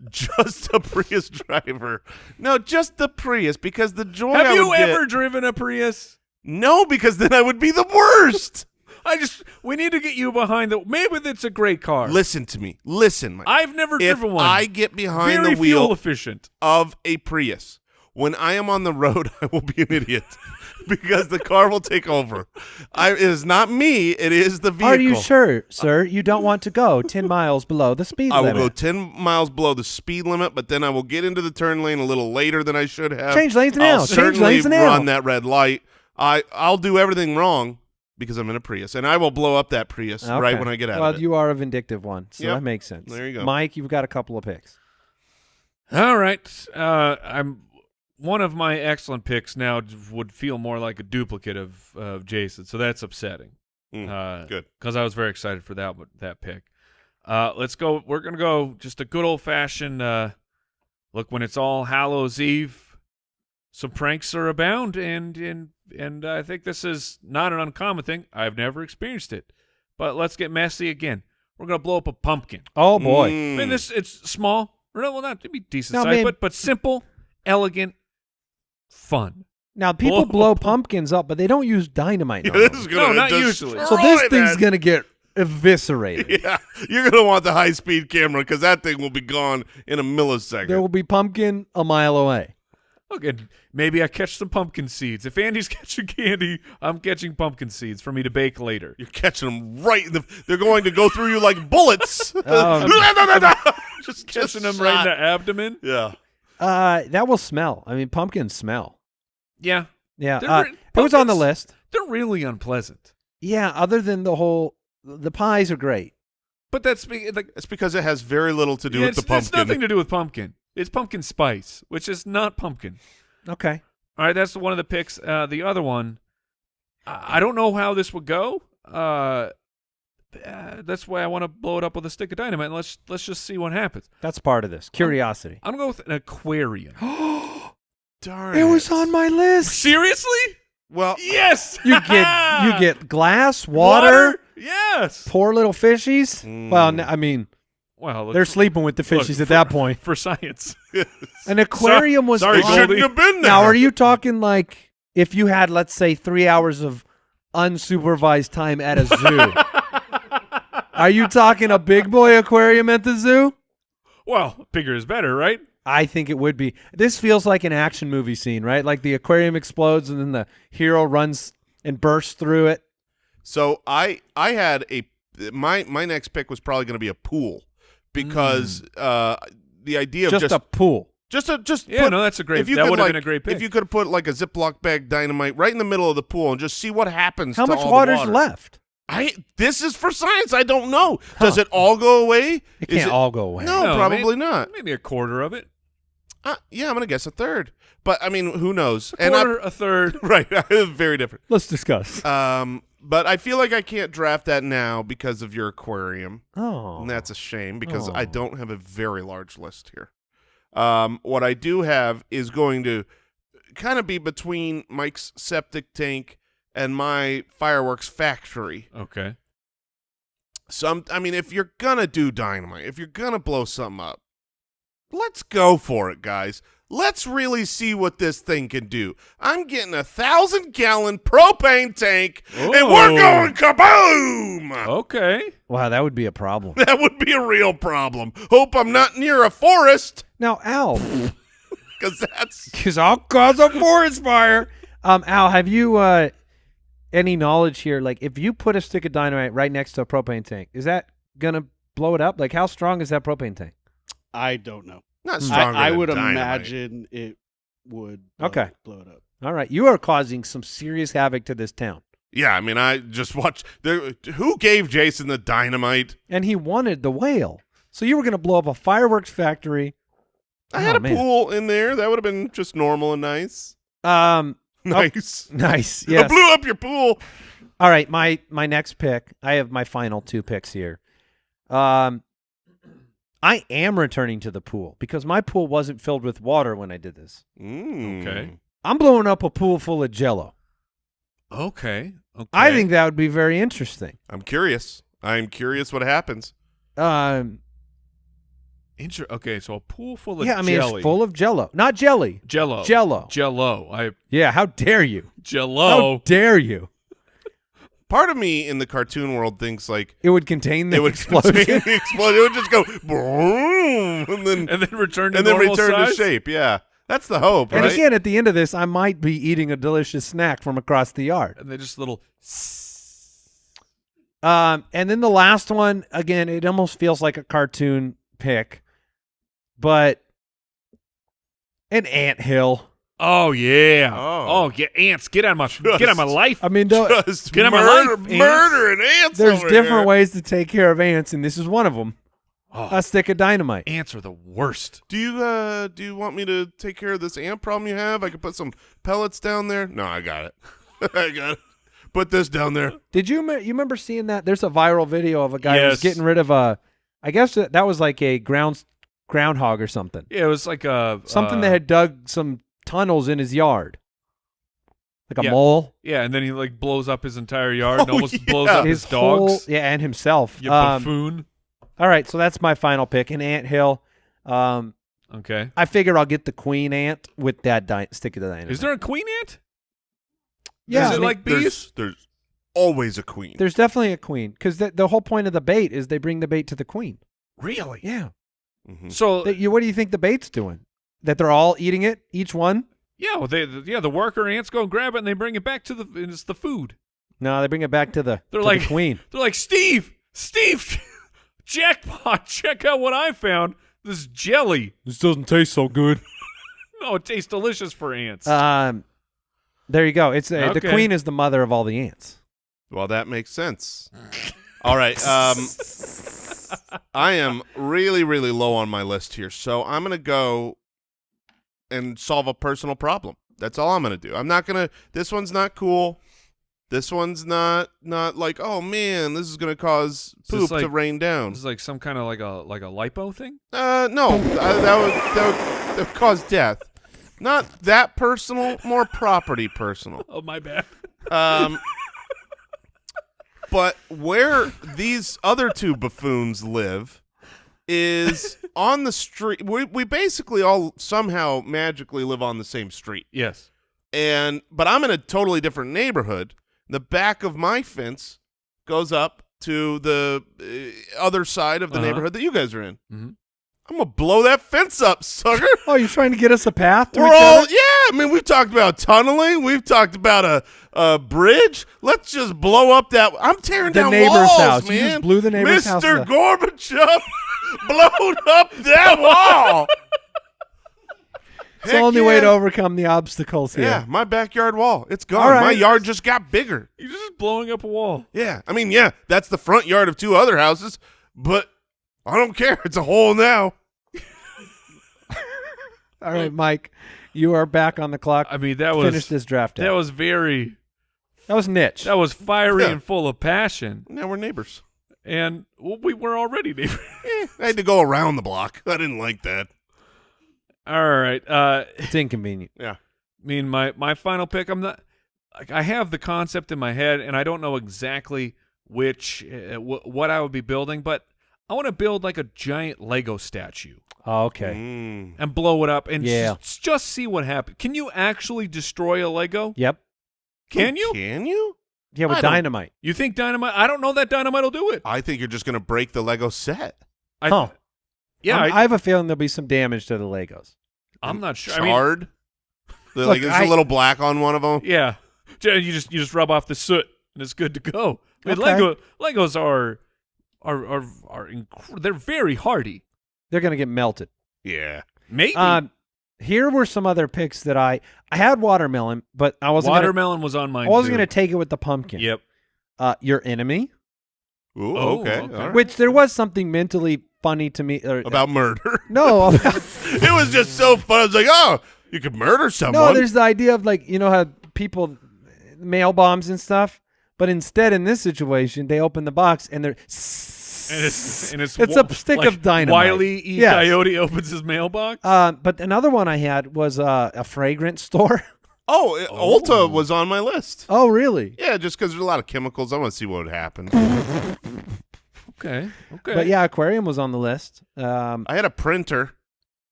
Just a Prius driver. No, just the Prius, because the joy Have I you would get- ever driven a Prius? No, because then I would be the worst. We need to get you behind maybe it's a great car. Listen to me. Listen, Mike. I've never If driven one. I get behind Very the wheel fuel efficient. of a Prius, when I am on the road, I will be an idiot because the car will take over. It is not me. It is the vehicle. Are you sure, sir? You don't want to go 10 miles below the speed I will limit. go 10 miles below the speed limit, but then I will get into the turn lane a little later than I should have. Change lanes now. I'll Change certainly lanes now. run that red light. I'll do everything wrong because I'm in a Prius, and I will blow up that Prius right Okay. when I get out well, of it. you are a vindictive one, so Yep. that makes sense. There you go. Mike, you've got a couple of picks. All right. One of my excellent picks now would feel more like a duplicate of Jason, so that's upsetting. Good. Because I was very excited for that pick. Let's go. We're gonna go just a good old fashioned look. When it's All Hallows Eve, some pranks are abound, and I think this is not an uncommon thing. I've never experienced it, but let's get messy again. We're gonna blow up a pumpkin. Oh, boy. I mean, it's small. Well, not to be decent No, size, man. but simple, elegant, fun. Now, people blow Blow- pumpkins up, but they don't use dynamite. Yeah, on this them. is gonna not destroy usually. So this that. thing's going to get eviscerated. Yeah, you're gonna want the high-speed camera because that thing will be gone in a millisecond. There will be pumpkin a mile away. Okay, maybe I catch some pumpkin seeds. If Andy's catching candy, I'm catching pumpkin seeds for me to bake later. You're catching them right in they're going to go through you like bullets. Just Catching them shot. right in the abdomen. Yeah. That will smell. I mean, pumpkins smell. Yeah, Yeah. They're It was on the pumpkins- list. they're really unpleasant. Yeah, other than the pies are great. But that's like It's because it has very little to do with the it's pumpkin. nothing to do with pumpkin. It's pumpkin spice, which is not pumpkin. Okay. All right, that's one of the picks. The other one, I don't know how this would go. That's why I want to blow it up with a stick of dynamite. And let's just see what happens. That's part of this. Curiosity. I'm going to go with an aquarium. Darn It was on my list. Seriously? Well, Yes. You get glass, water, Yes. poor little fishies. Mm. Well, I mean, Well, they're sleeping with the fishies at that point. for science. An aquarium was sorry, it on- shouldn't have been there. Now, are you talking like if you had, let's say, 3 hours of unsupervised time at a zoo? Are you talking a big boy aquarium at the zoo? Well, bigger is better, right? I think it would be. This feels like an action movie scene, right? Like the aquarium explodes and then the hero runs and bursts through it. So I had my next pick was probably going to be a pool because the idea of Just a pool. just Yeah, put, no, that's a great. if you That could, would have like, been a great pick. If you could have put like a Ziploc bag dynamite right in the middle of the pool and just see what happens. How to much all the water's water. left? This is for science. I don't know. Does it all go away? It Is can't all go away. No, No, probably not. Maybe a quarter of it. Yeah, I'm gonna guess a third. But I mean, who knows? Quarter, a third. Right, very different. Let's discuss. But I feel like I can't draft that now because of your aquarium. Oh. And that's a shame because I Oh. don't have a very large list here. What I do have is going to kind of be between Mike's septic tank and my fireworks factory. Okay. I mean, if you're going to do dynamite, if you're going to blow something up, let's go for it, guys. Let's really see what this thing can do. I'm getting 1,000-gallon propane tank, and we're Oh. going kaboom! Okay. Wow, that would be a problem. That would be a real problem. Hope I'm not near a forest, Now, Al, because that's... because I'll cause a forest fire. Al, have you any knowledge here? Like, if you put a stick of dynamite right next to a propane tank, is that gonna blow it up? Like, how strong is that propane tank? I don't know. Not stronger I than would dynamite. imagine it would blow it up. All right, you are causing some serious havoc to this town. Yeah, I mean, I just watched... Who gave Jason the dynamite? And he wanted the whale. So you were going to blow up a fireworks factory. I had a man. pool in there. That would have been just normal and nice. Nice. Nice. I Yes. blew up your pool. All right, my next pick. I have my final 2 picks here. I am returning to the pool because my pool wasn't filled with water when I did this. Okay. I'm blowing up a pool full of Jello. Okay. I think that would be very interesting. I'm curious. I'm curious what happens. Um, Okay, so a pool full of yeah, I mean jelly. it's full of Jello, not jelly. Jello. Jello. Jello. Yeah, how dare you? Jello. How dare you? Part of me in the cartoon world thinks like It would contain the it would explosion. contain the explosion. It would just go boom, and then return to and then normal return to size? shape. Yeah, that's the hope, And right? again, at the end of this, I might be eating a delicious snack from across the yard. And they just little. And then the last one, again, it almost feels like a cartoon pick, but an anthill. Oh yeah. Oh. Yeah. Ants, get out of my life. I mean, Just Get out of my murder, life, ants. murdering ants. there's over different here. ways to take care of ants, and this is one of them. Oh, A stick of dynamite. ants are the worst. Do you want me to take care of this ant problem you have? I could put some pellets down there. No, I got it. I got it. Put this down there. Did you remember seeing that? There's a viral video of a guy who's Yes. getting rid of a. I guess that was like a groundhog or something. Yeah, it was like a Something that had dug some tunnels in his yard, like a Yeah. mole. Yeah, and then he like blows up his entire yard and Oh, almost yeah. blows up his dogs. And himself. You buffoon. All right, so that's my final pick, an anthill. Okay. I figure I'll get the queen ant with that stick of the dynamite. Is there a queen ant? Yeah, Is I it mean, like bees? There's always a queen. There's definitely a queen because the whole point of the bait is they bring the bait to the queen. Really? Yeah. Mhm. So What do you think the bait's doing? That they're all eating it, each one? yeah, well, the worker ants go and grab it and they bring it back to and it's the food. No, they bring it back to the They're queen. They're like, Steve, jackpot! Check out what I found. This jelly. This doesn't taste so good. Oh, it tastes delicious for ants. There you go. It's the Okay. queen is the mother of all the ants. Well, that makes sense. All right. I am really, really low on my list here, so I'm going to go and solve a personal problem. That's all I'm going to do. I'm not going to – this one's not cool. This one's not like, oh, man, this is going to cause Is this poop like- to rain down. This is like some kind of like a lipo thing. No, that would cause death. Not that personal, more property personal. Oh, my bad. But where these other 2 buffoons live is on the street. We basically all somehow magically live on the same street. Yes. But I'm in a totally different neighborhood. The back of my fence goes up to the other side of the neighborhood that you guys are in. Mm-hmm. I'm going to blow that fence up, sucker. Oh, you're trying to get us a path to We're each all, other? yeah. I mean, we've talked about tunneling. We've talked about a bridge. Let's just blow up that. I'm tearing The down neighbor's walls, house. man. You just blew the neighbor's house Mr. up. Gorbachev blowed up that wall. It's the only way to overcome the obstacles here. Yeah, my backyard wall. It's gone. All right. My yard just got bigger. You're just blowing up a wall. Yeah. I mean, yeah, that's the front yard of 2 other houses, but I don't care. It's a hole now. All right, Mike, you are back on the clock. I mean, that was Finish this draft out. That was very. That was niche. That was fiery Yeah. and full of passion, Now we're neighbors. and we were already neighbors. I had to go around the block. I didn't like that. All right. It's inconvenient. Yeah. I mean, my final pick. I'm not. Like, I have the concept in my head, and I don't know exactly which what I would be building, but I want to build like a giant Lego statue Oh, okay. Mm. and blow it up and Yeah. just see what happens. Can you actually destroy a Lego? Yep. Can you? Can you? Yeah, with I don't- dynamite. You think dynamite? I don't know that dynamite will do it. I think you're just going to break the Lego set. Huh. Yeah, I have a feeling there'll be some damage to the Legos. I'm not sure. I mean, Charred? Look, Like there's a little black on one of them. yeah, you just rub off the soot and it's good to go. I mean, Okay. Legos are they're very hardy. They're going to get melted. Yeah. Maybe Here were some other picks that I had watermelon, but I wasn't watermelon was on mine. I wasn't too. going to take it with the pumpkin. Yep. Your enemy, Ooh, Oh, okay. okay. All right. which there was something mentally funny to me. About murder. No, about, It was just so fun. I was like, oh, you could murder someone. no. There's the idea of like, you know how people mail bombs and stuff, but instead in this situation they open the box and they're And it's a stick like of dynamite. Wile E. Yes. Coyote opens his mailbox. But another one I had was a fragrance store. Ulta was on my list. Oh, really? Yeah, just because there's a lot of chemicals. I want to see what would happen. Okay. But yeah, aquarium was on the list. I had a printer.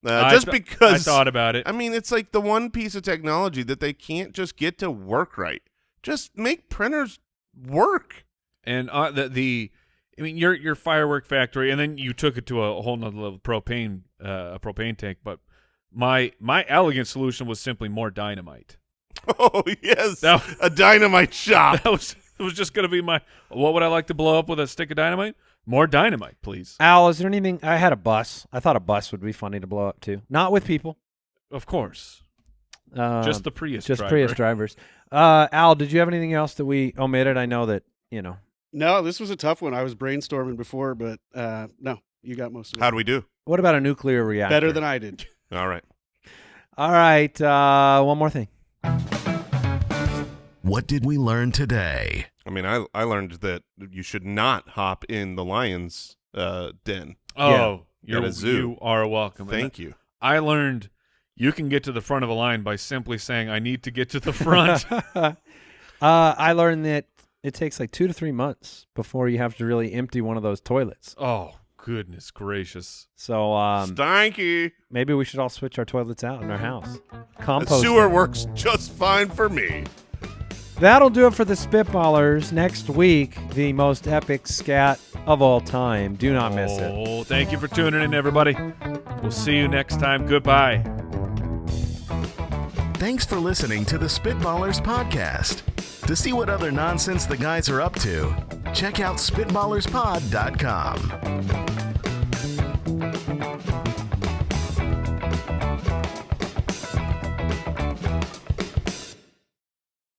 I Just th- because I thought about it. I mean, it's like the one piece of technology that they can't just get to work right. Just make printers work. And I mean, your firework factory, and then you took it to a whole nother level, a propane tank. But my elegant solution was simply more dynamite. Oh, yes. That- A dynamite shop. That was just going to be my. What would I like to blow up with a stick of dynamite? More dynamite, please. Al, is there anything? I had a bus. I thought a bus would be funny to blow up too. Not with people. Of course, just the Prius. just driver. Prius drivers. Al, did you have anything else that we omitted? I know that No, this was a tough one. I was brainstorming before, but no, you got most of it. How'd we do? What about a nuclear reactor? Better than I did. All right. All right. One more thing. What did we learn today? I mean, I learned that you should not hop in the lion's den. Oh, At a zoo. you are welcome. Thank you. I learned you can get to the front of a line by simply saying, "I need to get to the front." I learned that it takes like 2 to 3 months before you have to really empty one of those toilets. Oh, goodness gracious! So Stanky. maybe we should all switch our toilets out in our house. The Compost. sewer works just fine for me. That'll do it for the Spitballers. Next week, the most epic scat of all time. Do not miss it. Oh, thank you for tuning in, everybody. We'll see you next time. Goodbye. Thanks for listening to the Spitballers podcast. To see what other nonsense the guys are up to, check out SpitballersPod.com.